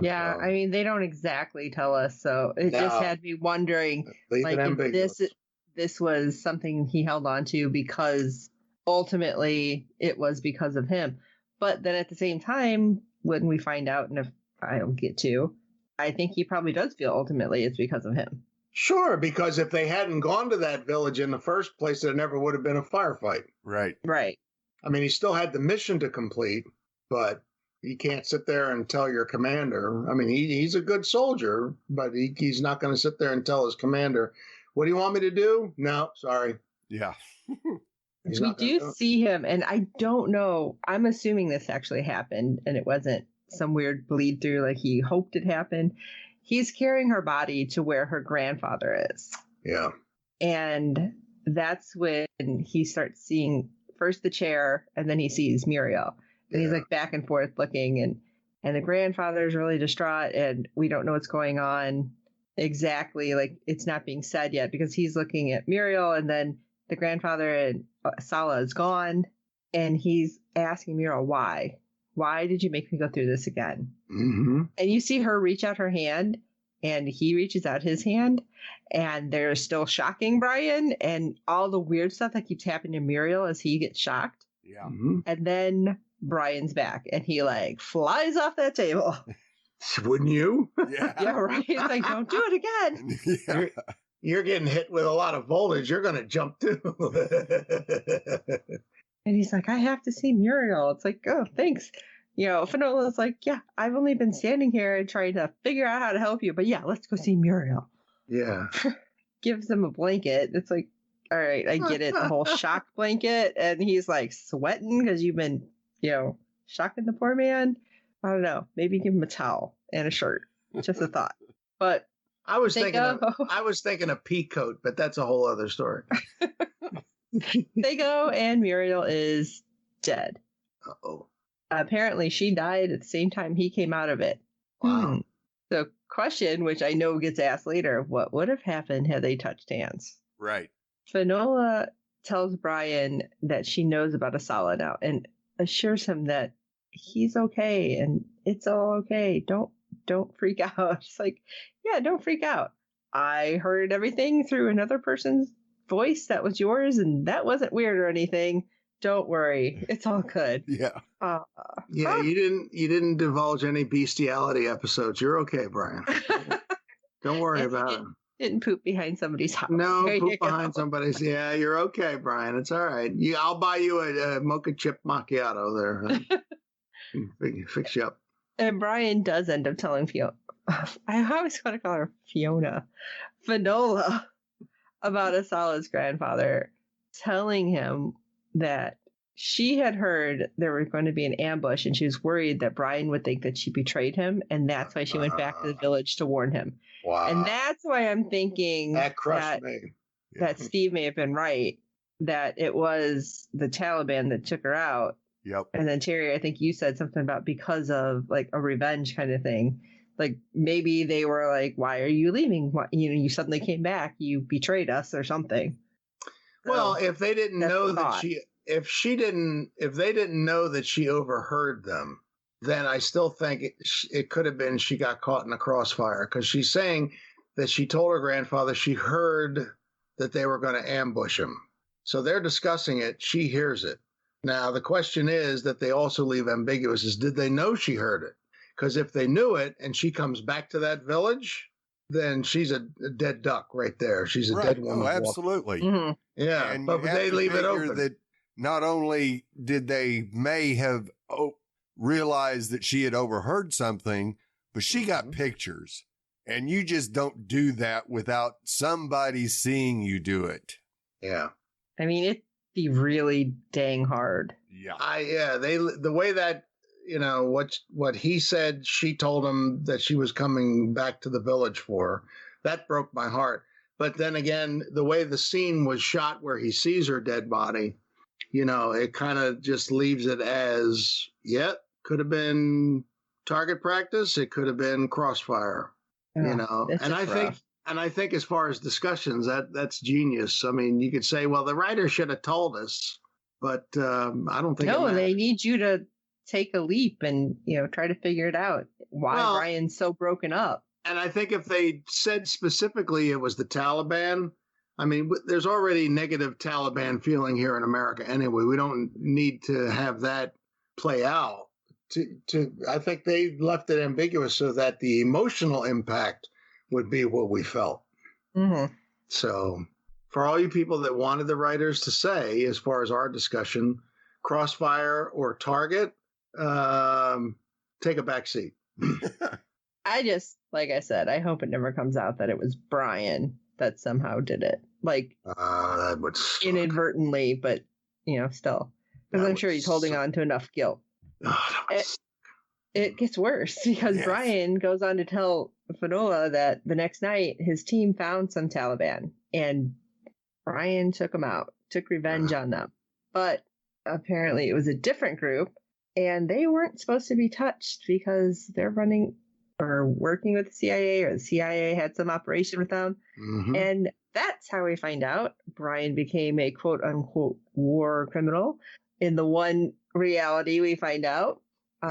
Yeah, I mean, they don't exactly tell us, so it just had me wondering, like, if this was something he held on to because ultimately it was because of him. But then at the same time, when we find out, and if I'll get to, I think he probably does feel ultimately it's because of him. Sure, because if they hadn't gone to that village in the first place, there never would have been a firefight. Right. Right. I mean, he still had the mission to complete, but you can't sit there and tell your commander. I mean, he's a good soldier, but he's not going to sit there and tell his commander, what do you want me to do? No, sorry. Yeah. We do see him, and I don't know. I'm assuming this actually happened, and it wasn't some weird bleed through like he hoped it happened. He's carrying her body to where her grandfather is. Yeah. And that's when he starts seeing first the chair, and then he sees Muriel. And he's like back and forth looking, and the grandfather's really distraught, and we don't know what's going on exactly. Like, it's not being said yet because he's looking at Muriel, and then the grandfather and Asalah is gone, and he's asking Muriel, why? Why did you make me go through this again? Mm-hmm. And you see her reach out her hand, and he reaches out his hand, and they're still shocking Brian, and all the weird stuff that keeps happening to Muriel as he gets shocked. Yeah. Mm-hmm. And then Brian's back, and he like flies off that table. Wouldn't you? Yeah. Yeah, right. It's like, don't do it again. Yeah. You're getting hit with a lot of voltage. You're going to jump too. And he's like, I have to see Muriel. It's like, oh, thanks. Finola's like, yeah, I've only been standing here and trying to figure out how to help you. But yeah, let's go see Muriel. Yeah. Gives him a blanket. It's like, all right, I get it. The whole shock blanket. And he's like sweating because you've been, shocking the poor man. I don't know. Maybe give him a towel and a shirt. Just a thought. But I was thinking a pea coat, but that's a whole other story. They go and Muriel is dead. Uh-oh. Apparently she died at the same time he came out of it. Wow. The question, which I know gets asked later, what would have happened had they touched hands? Right. Fanola tells Brian that she knows about Asalah now and assures him that he's okay and it's all okay. Don't freak out. It's like, yeah, don't freak out. I heard everything through another person's voice that was yours, and that wasn't weird or anything. Don't worry, it's all good. Yeah. You didn't divulge any bestiality episodes. You're okay, Brian. Don't worry about it. Didn't poop behind somebody's house. No, poop behind somebody's. Yeah, you're okay, Brian. It's all right. I'll buy you a mocha chip macchiato there. Fix you up. And Brian does end up telling Fiona. I always want to call her Fiona. Fanola about Asalah's grandfather, telling him that she had heard there was going to be an ambush and she was worried that Brian would think that she betrayed him. And that's why she went back to the village to warn him. Wow. And that's why I'm thinking that crushed me. That Steve may have been right, that it was the Taliban that took her out. Yep. And then Terry, I think you said something about because of like a revenge kind of thing. Like maybe they were like, "Why are you leaving? You suddenly came back. You betrayed us or something." Well, So, if they didn't know thought. if they didn't know that she overheard them, then I still think it could have been she got caught in a crossfire, because she's saying that she told her grandfather she heard that they were going to ambush him. So they're discussing it. She hears it. Now, the question is that they also leave ambiguous is, did they know she heard it? Because if they knew it and she comes back to that village, then she's a dead duck right there. She's a dead woman. Oh, absolutely. Mm-hmm. Yeah, And but they leave it open. That not only did they may have realized that she had overheard something, but she got pictures. And you just don't do that without somebody seeing you do it. Yeah. I mean, it'd be really dang hard. Yeah. The way that, what he said, she told him that she was coming back to the village for, that broke my heart. But then again, the way the scene was shot where he sees her dead body, it kind of just leaves it as, could have been target practice. It could have been crossfire, and I think as far as discussions, that's genius. I mean, you could say, well, the writer should have told us, but I don't think. No, they need you to take a leap and, try to figure it out. Why Brian's so broken up. And I think if they said specifically it was the Taliban, I mean, there's already negative Taliban feeling here in America anyway. We don't need to have that play out. I think they left it ambiguous so that the emotional impact would be what we felt. Mm-hmm. So for all you people that wanted the writers to say, as far as our discussion, crossfire or target, take a back seat. I just, like I said, I hope it never comes out that it was Brian that somehow did it. Like, that would suck. Inadvertently, but, still. Because I'm sure he's holding on to enough guilt. It gets worse because Brian goes on to tell Fanola that the next night his team found some Taliban and Brian took them out, took revenge on them. But apparently it was a different group and they weren't supposed to be touched because they're running or working with the CIA, or the CIA had some operation with them. Mm-hmm. And that's how we find out Brian became a quote unquote war criminal in the one reality we find out.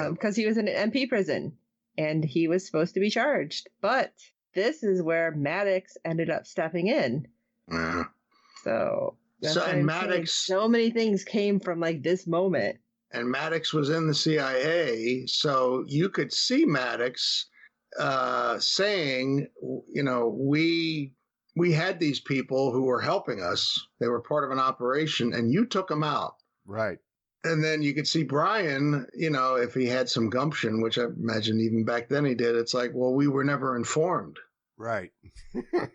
Because he was in an MP prison and he was supposed to be charged. But this is where Maddox ended up stepping in. Yeah. So Maddox, so many things came from like this moment. And Maddox was in the CIA. So you could see Maddox saying, we had these people who were helping us. They were part of an operation and you took them out. Right. And then you could see Brian, if he had some gumption, which I imagine even back then he did, it's like, well, we were never informed. Right.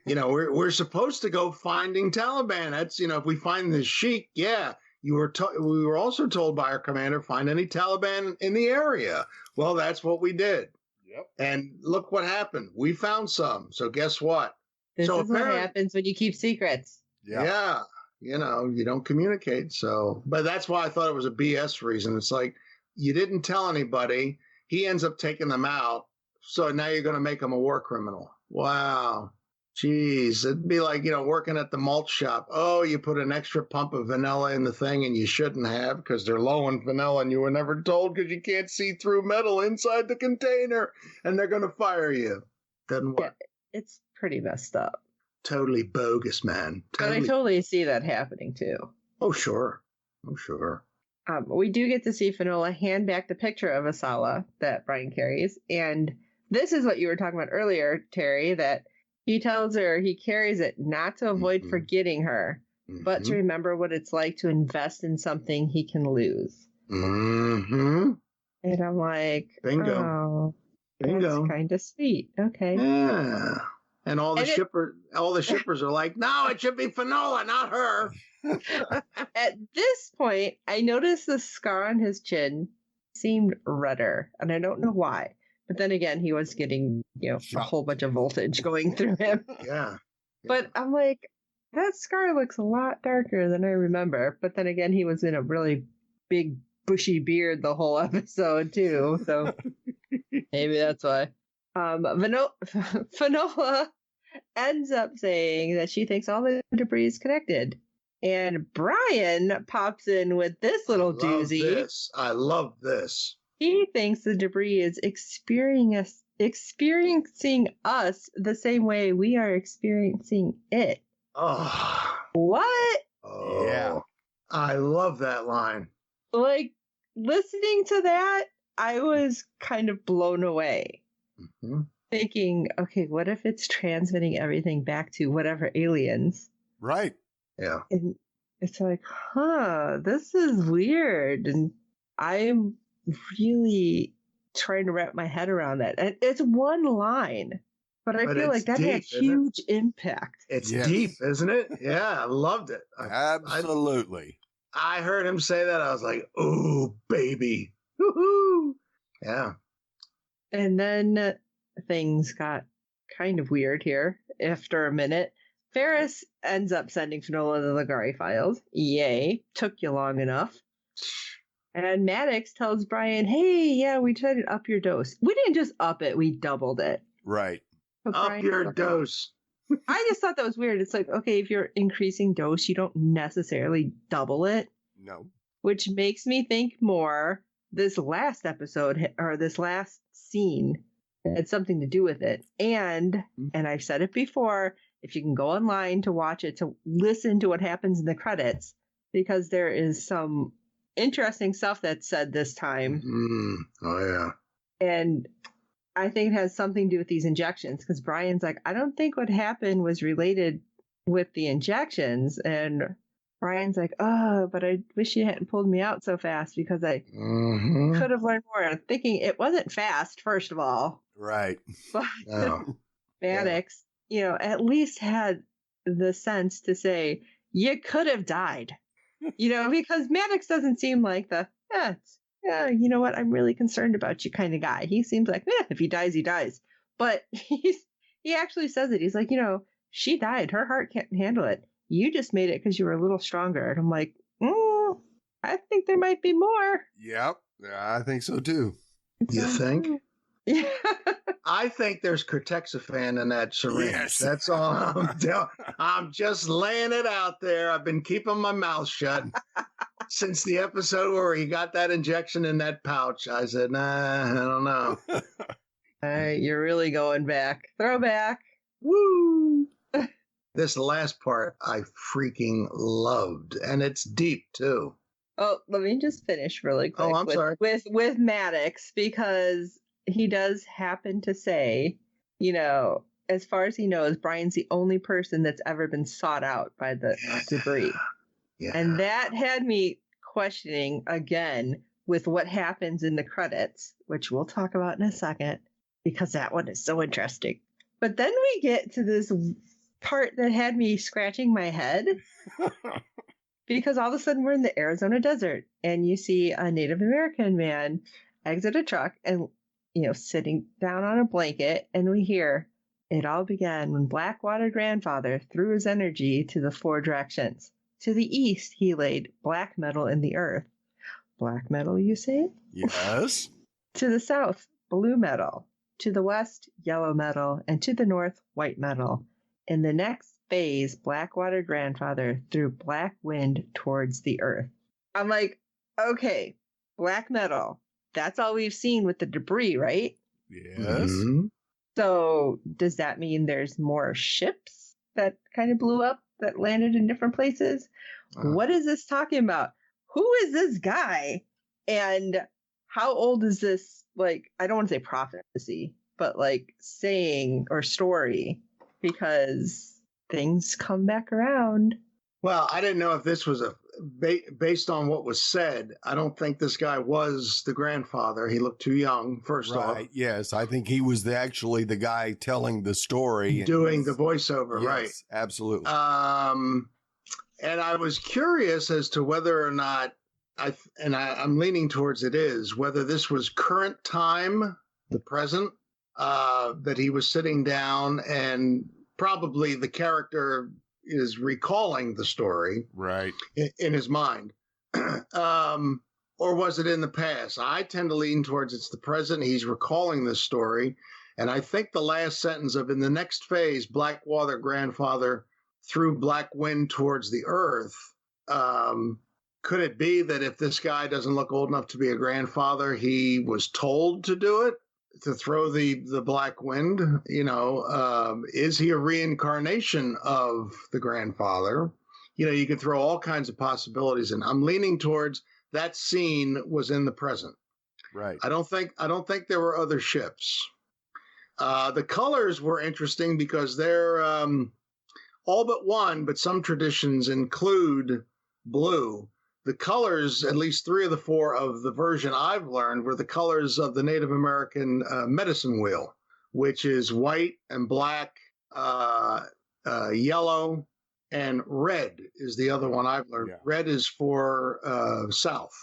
We're supposed to go finding Taliban. That's, if we find the Sheik, yeah. We were also told by our commander, find any Taliban in the area. Well, that's what we did. Yep. And look what happened. We found some. So guess what? This is what happens when you keep secrets. Yeah. You don't communicate. So, but that's why I thought it was a BS reason. It's like, you didn't tell anybody. He ends up taking them out. So now you're going to make him a war criminal. Wow. Jeez. It'd be like, working at the malt shop. Oh, you put an extra pump of vanilla in the thing and you shouldn't have because they're low in vanilla and you were never told because you can't see through metal inside the container and they're going to fire you. Doesn't work. Yeah, it's pretty messed up. Totally bogus, man. But I totally see that happening too. Oh, sure. We do get to see Finola hand back the picture of Asalah that Brian carries. And this is what you were talking about earlier, Terry, that he tells her he carries it not to avoid forgetting her, but to remember what it's like to invest in something he can lose. Mm-hmm. And I'm like, bingo. Oh, that's kind of sweet. Okay. Yeah. And all the shippers are like, no, it should be Finola, not her. At this point, I noticed the scar on his chin seemed redder, and I don't know why. But then again, he was getting, a whole bunch of voltage going through him. Yeah. But I'm like, that scar looks a lot darker than I remember. But then again, he was in a really big, bushy beard the whole episode, too. So maybe that's why. Finola ends up saying that she thinks all the debris is connected. And Brian pops in with this little doozy. I love this. He thinks the debris is experiencing us the same way we are experiencing it. Oh. What? Oh. Yeah. I love that line. Like, listening to that, I was kind of blown away. Mm-hmm. Thinking, okay, what if it's transmitting everything back to whatever aliens? Right. Yeah. And it's like, this is weird. And I'm really trying to wrap my head around that. And it's one line, but I feel like that had huge impact. It's deep, isn't it? Yeah, I loved it. Absolutely. I heard him say that. I was like, oh, baby. Woohoo. Yeah. And then things got kind of weird here after a minute. Ferris ends up sending Finola the Ligari files. Yay. Took you long enough. And Maddox tells Brian, hey, yeah, we tried to up your dose. We didn't just up it, we doubled it. Right. So up your dose. I just thought that was weird. It's like, okay, if you're increasing dose, you don't necessarily double it. No. Which makes me think more this last episode or this last scene had something to do with it. And I've said it before, if you can go online to watch it, to listen to what happens in the credits, because there is some interesting stuff that's said this time. Oh, yeah. And I think it has something to do with these injections, because Brian's like, I don't think what happened was related with the injections. And Brian's like, oh, but I wish you hadn't pulled me out so fast because I could have learned more. And I'm thinking it wasn't fast, first of all. Right. But Maddox, at least had the sense to say, you could have died. Because Maddox doesn't seem like you know what, I'm really concerned about you kind of guy. He seems like, if he dies, he dies. But he actually says it. He's like, she died. Her heart can't handle it. You just made it because you were a little stronger. And I'm like, I think there might be more. Yep. I think so too. You think? Yeah. I think there's cortexiphan in that syringe. Yes. That's all I'm doing. I'm just laying it out there. I've been keeping my mouth shut since the episode where he got that injection in that pouch. I said, nah, I don't know. All right, you're really going back. Throwback. Woo! This last part I freaking loved. And it's deep, too. Oh, let me just finish really quick. Oh, I'm sorry. With Maddox, because he does happen to say, as far as he knows, Brian's the only person that's ever been sought out by the debris. Yeah. And that had me questioning again with what happens in the credits, which we'll talk about in a second, because that one is so interesting. But then we get to this part that had me scratching my head. Because all of a sudden we're in the Arizona desert and you see a Native American man exit a truck and, sitting down on a blanket, and we hear, "It all began when Blackwater grandfather threw his energy to the 4 directions. To the east, he laid black metal in the earth." Black metal, you say? Yes. To the south, blue metal. To the west, yellow metal. And to the north, white metal. In the next phase, Blackwater grandfather threw black wind towards the earth. I'm like, okay, black metal. That's all we've seen with the debris, right? Yes. Mm-hmm. So does that mean there's more ships that kind of blew up that landed in different places? What is this talking about? Who is this guy? And how old is this, I don't want to say prophecy, but saying or story? Because things come back around. Well, I didn't know if this was based on what was said. I don't think this guy was the grandfather. He looked too young, first off. Right, yes. I think he was actually the guy telling the story. Doing the voiceover, yes, right. Absolutely. And I was curious as to whether or not, I'm leaning towards it is, whether this was current time, the present, that he was sitting down and probably the character is recalling the story right in his mind. Or was it in the past? I tend to lean towards it's the present. He's recalling this story. And I think the last sentence of in the next phase, Blackwater grandfather threw black wind towards the earth. Could it be that if this guy doesn't look old enough to be a grandfather, he was told to do it? To throw the black wind, is he a reincarnation of the grandfather? You could throw all kinds of possibilities in. I'm leaning towards that scene was in the present. Right. I don't think there were other ships. The colors were interesting because they're all but one, but some traditions include blue. The colors, at least 3 of the 4 of the version I've learned, were the colors of the Native American medicine wheel, which is white and black, yellow, and red is the other one I've learned. Yeah. Red is for south.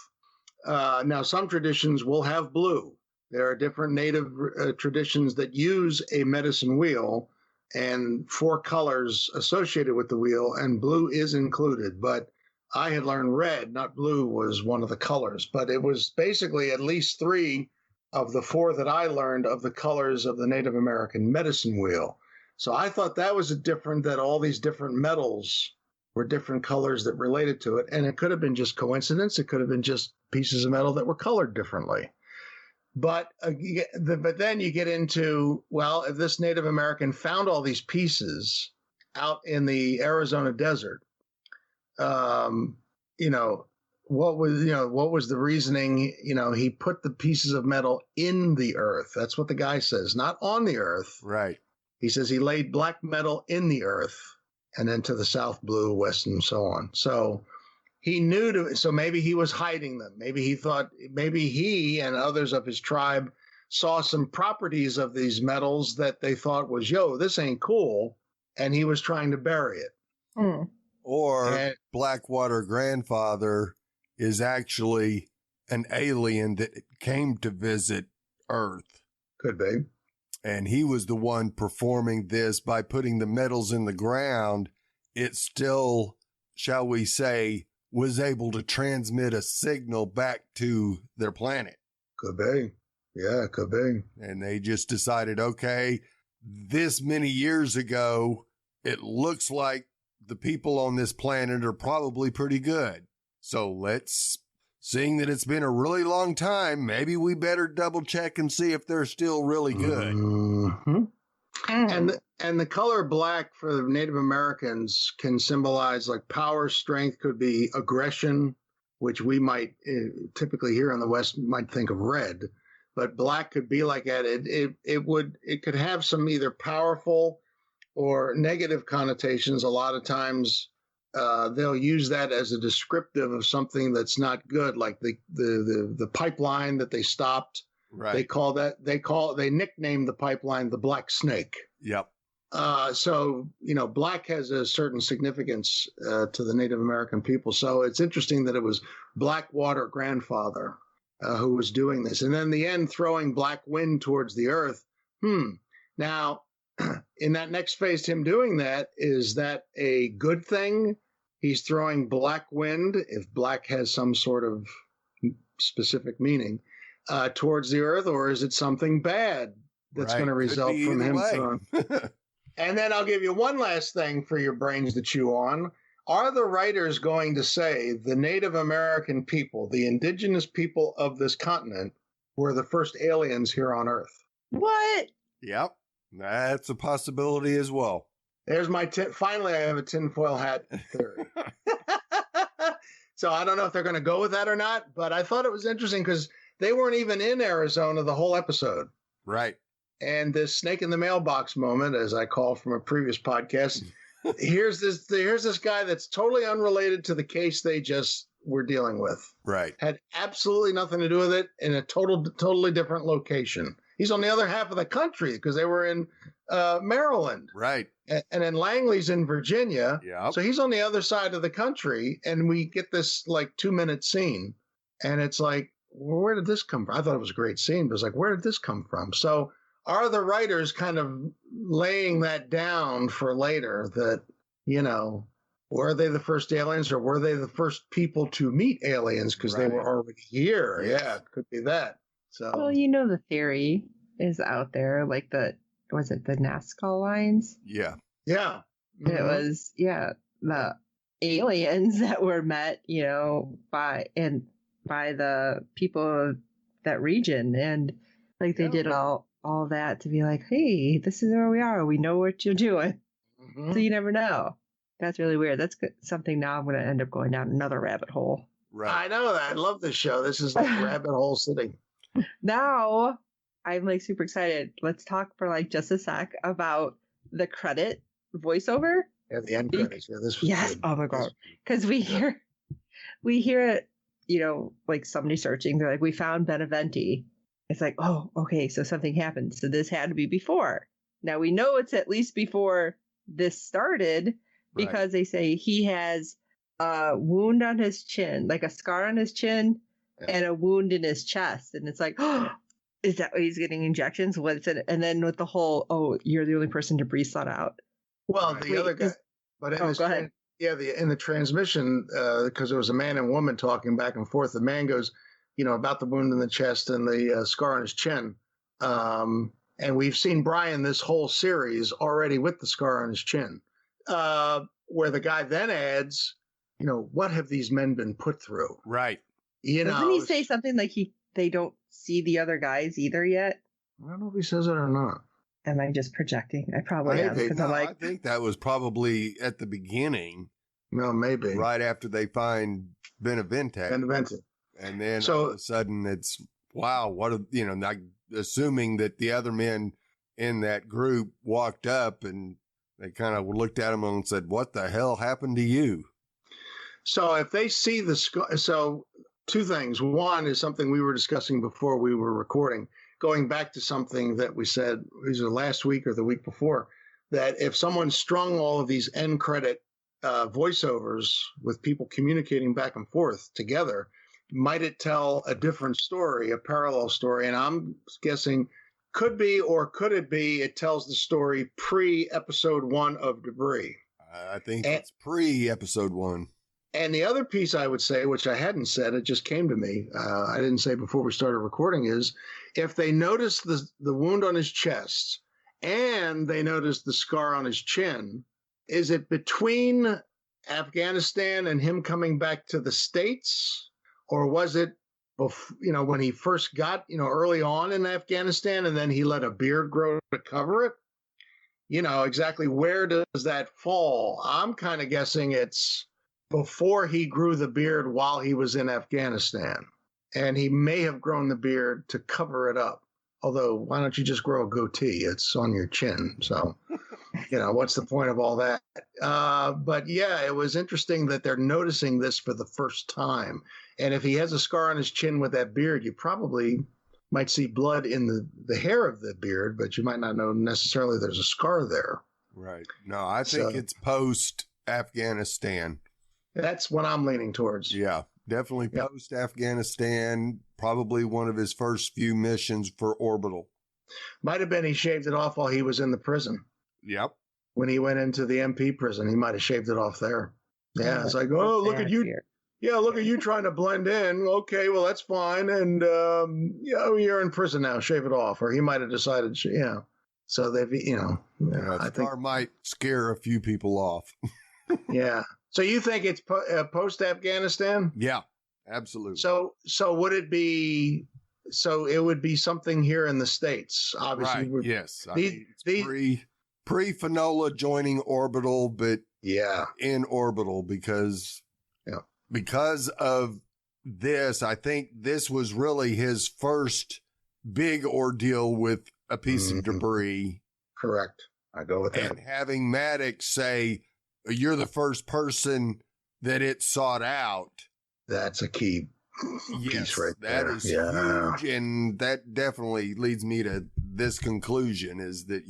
Now, some traditions will have blue. There are different Native traditions that use a medicine wheel and 4 colors associated with the wheel, and blue is included. But I had learned red, not blue, was one of the colors, but it was basically at least 3 of the 4 that I learned of the colors of the Native American medicine wheel. So I thought that was that all these different metals were different colors that related to it. And it could have been just coincidence. It could have been just pieces of metal that were colored differently. But then you get into, well, if this Native American found all these pieces out in the Arizona desert, what was the reasoning? He put the pieces of metal in the earth. That's what the guy says, not on the earth. Right. He says he laid black metal in the earth, and then to the south, blue, west, and so on. So he knew so maybe he was hiding them. Maybe he and others of his tribe saw some properties of these metals that they thought was, this ain't cool. And he was trying to bury it. Mm. Or Blackwater grandfather is actually an alien that came to visit Earth. Could be. And he was the one performing this by putting the metals in the ground. It still, shall we say, was able to transmit a signal back to their planet. Could be. Yeah, could be. And they just decided, okay, this many years ago, it looks like the people on this planet are probably pretty good. So seeing that it's been a really long time, maybe we better double check and see if they're still really good. Mm-hmm. And the color black for the Native Americans can symbolize power, strength, could be aggression, which we might typically here in the West might think of red, but black could be like that. It could have some either powerful or negative connotations. A lot of times they'll use that as a descriptive of something that's not good, like the pipeline that they stopped. Right. They nicknamed the pipeline the Black Snake. Yep. So, black has a certain significance to the Native American people. So it's interesting that it was Blackwater grandfather who was doing this. And then in the end, throwing black wind towards the earth. Now, in that next phase, him doing that, is that a good thing? He's throwing black wind, if black has some sort of specific meaning, towards the earth, or is it something bad that's going to result from him throwing? And then I'll give you one last thing for your brains to chew on. Are the writers going to say the Native American people, the indigenous people of this continent, were the first aliens here on Earth? What? Yep. That's a possibility as well. There's my finally, I have a tinfoil hat theory. So I don't know if they're going to go with that or not, but I thought it was interesting because they weren't even in Arizona the whole episode. Right. And this snake in the mailbox moment, as I call from a previous podcast, here's this guy that's totally unrelated to the case they just were dealing with. Right. Had absolutely nothing to do with it, in a totally different location. He's on the other half of the country because they were in Maryland. Right. And then Langley's in Virginia. Yeah. So he's on the other side of the country, and we get this like 2-minute scene, and it's like, well, where did this come from? I thought it was a great scene, but it's like, where did this come from? So are the writers kind of laying that down for later that, were they the first aliens, or were they the first people to meet aliens because they were already here? Yes. Yeah, it could be that. So, well, the theory is out there, like was it the Nazca lines? Yeah. Yeah. Mm-hmm. It was, the aliens that were met, by the people of that region. And like they did all that to be like, hey, this is where we are. We know what you're doing. Mm-hmm. So you never know. That's really weird. That's something now I'm going to end up going down another rabbit hole. Right. I know that. I love this show. This is like rabbit hole sitting. Now I'm like super excited. Let's talk for like just a sec about the credit voiceover. Yeah, the end credits. Yeah, this was good. Oh my god. Because we hear it, like somebody searching. They're like, we found Beneventi. It's like, oh, okay, so something happened. So this had to be before. Now we know it's at least before this started because they say he has a wound on his chin, like a scar on his chin. And a wound in his chest. And it's like, oh, is that why he's getting injections? What's it? And then with the whole, oh, you're the only person to breathe that out. Well, the other guy, but in go ahead. In the transmission, because it was a man and woman talking back and forth, the man goes, about the wound in the chest and the scar on his chin. And we've seen Brian this whole series already with the scar on his chin, where the guy then adds, what have these men been put through? Right. Doesn't he say something like they don't see the other guys either yet? I don't know if he says it or not. Am I just projecting? I probably am. I think that was probably at the beginning. No, maybe. Right after they find Beneventi. And then all of a sudden it's, wow, not assuming that the other men in that group walked up and they kind of looked at him and said, what the hell happened to you? So if they see two things. One is something we were discussing before we were recording, going back to something that we said either last week or the week before, that if someone strung all of these end credit voiceovers with people communicating back and forth together, might it tell a different story, a parallel story? And I'm guessing could be, or could it be, it tells the story pre-episode 1 of Debris. I think it's pre-episode 1. And the other piece I would say, which I hadn't said, it just came to me, I didn't say before we started recording, is if they notice the wound on his chest and they notice the scar on his chin, is it between Afghanistan and him coming back to the States? Or was it, when he first got, early on in Afghanistan and then he let a beard grow to cover it? Exactly where does that fall? I'm kind of guessing it's before he grew the beard while he was in Afghanistan. And he may have grown the beard to cover it up. Although, why don't you just grow a goatee? It's on your chin. So, what's the point of all that? But yeah, it was interesting that they're noticing this for the first time. And if he has a scar on his chin with that beard, you probably might see blood in the hair of the beard, but you might not know necessarily there's a scar there. Right. No, I think it's post-Afghanistan. That's what I'm leaning towards. Yeah, definitely post-Afghanistan. Probably one of his first few missions for Orbital. Might have been he shaved it off while he was in the prison. Yep. When he went into the MP prison, he might have shaved it off there. Yeah, it's like, oh, look at you. Yeah, look at you trying to blend in. Okay, well, that's fine. And, you're in prison now. Shave it off. Or he might have decided, So they've, I think might scare a few people off. Yeah. So you think it's post-Afghanistan? Yeah, absolutely. So would it be... So it would be something here in the States, obviously. Right, yes. Pre-Fanola joining Orbital, but in Orbital because of this, I think this was really his first big ordeal with a piece of debris. Correct. I go with that. And having Maddox say, you're the first person that it sought out. That's a key piece right there. That is huge. And that definitely leads me to this conclusion is that,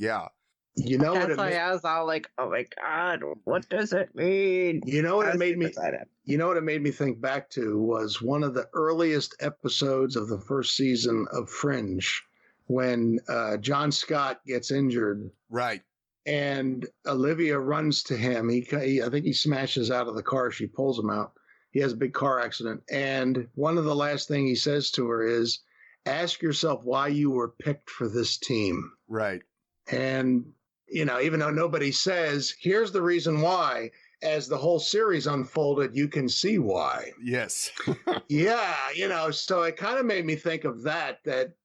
You know that's why I was all like, "Oh my God, what does it mean?" You know what it made me. You know what it made me think back to was one of the earliest episodes of the first season of Fringe, when John Scott gets injured. Right. And Olivia runs to him. I think he smashes out of the car. She pulls him out. He has a big car accident. And one of the last things he says to her is, "Ask yourself why you were picked for this team." Right. And even though nobody says, here's the reason why, as the whole series unfolded, you can see why. Yes. So it kind of made me think of that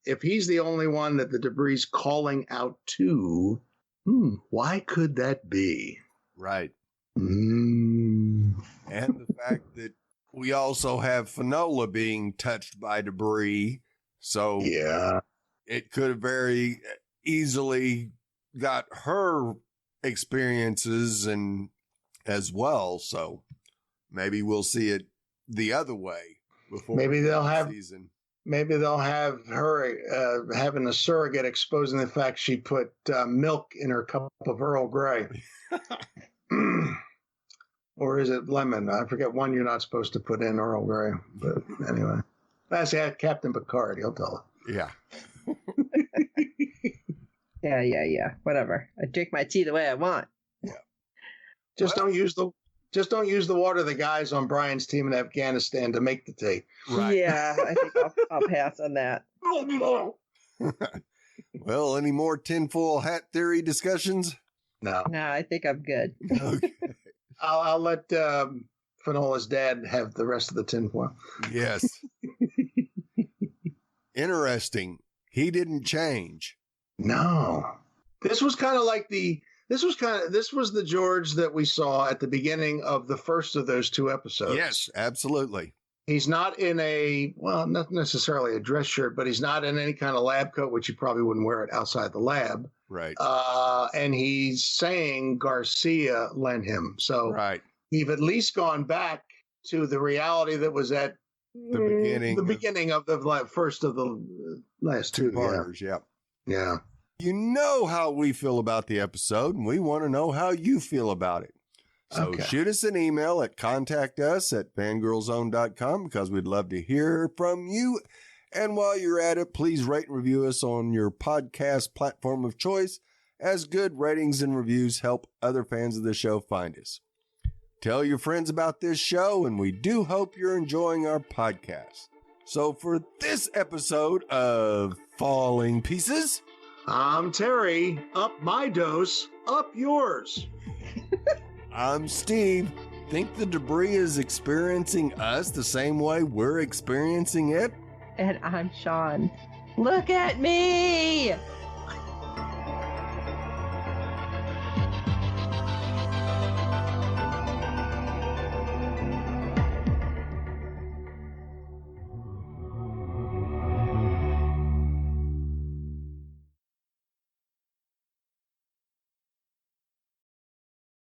if he's the only one that the debris is calling out to, why could that be? Right. And the fact that we also have Fanola being touched by debris. So it could have very easily got her experiences and as well, so maybe we'll see it the other way before maybe they'll have season. Maybe they'll have her having a surrogate exposing the fact she put milk in her cup of Earl Grey. Or is it lemon? I forget one you're not supposed to put in Earl Grey, but anyway, that's Captain Picard, he'll tell her. Yeah. Yeah. Whatever. I drink my tea the way I want. Yeah. Just don't use the water the guys on Brian's team in Afghanistan to make the tea. Right. Yeah, I think I'll pass on that. Well, any more tinfoil hat theory discussions? No, I think I'm good. Okay. I'll let Fanola's dad have the rest of the tinfoil. Yes. Interesting. He didn't change. No, this was the George that we saw at the beginning of the first of those two episodes. Yes, absolutely. He's not in not necessarily a dress shirt, but he's not in any kind of lab coat, which you probably wouldn't wear it outside the lab. Right. And he's saying Garcia lent him. So right. We've at least gone back to the reality that was at the beginning of the first of the last two parters. Yeah. You know how we feel about the episode, and we want to know how you feel about it. So shoot us an email at contactus@fangirlzone.com because we'd love to hear from you. And while you're at it, please rate and review us on your podcast platform of choice, as good ratings and reviews help other fans of the show find us. Tell your friends about this show, and we do hope you're enjoying our podcast. So for this episode of Falling Pieces, I'm Terry. Up my dose, up yours. I'm Steve. Think the debris is experiencing us the same way we're experiencing it? And I'm Sean. Look at me!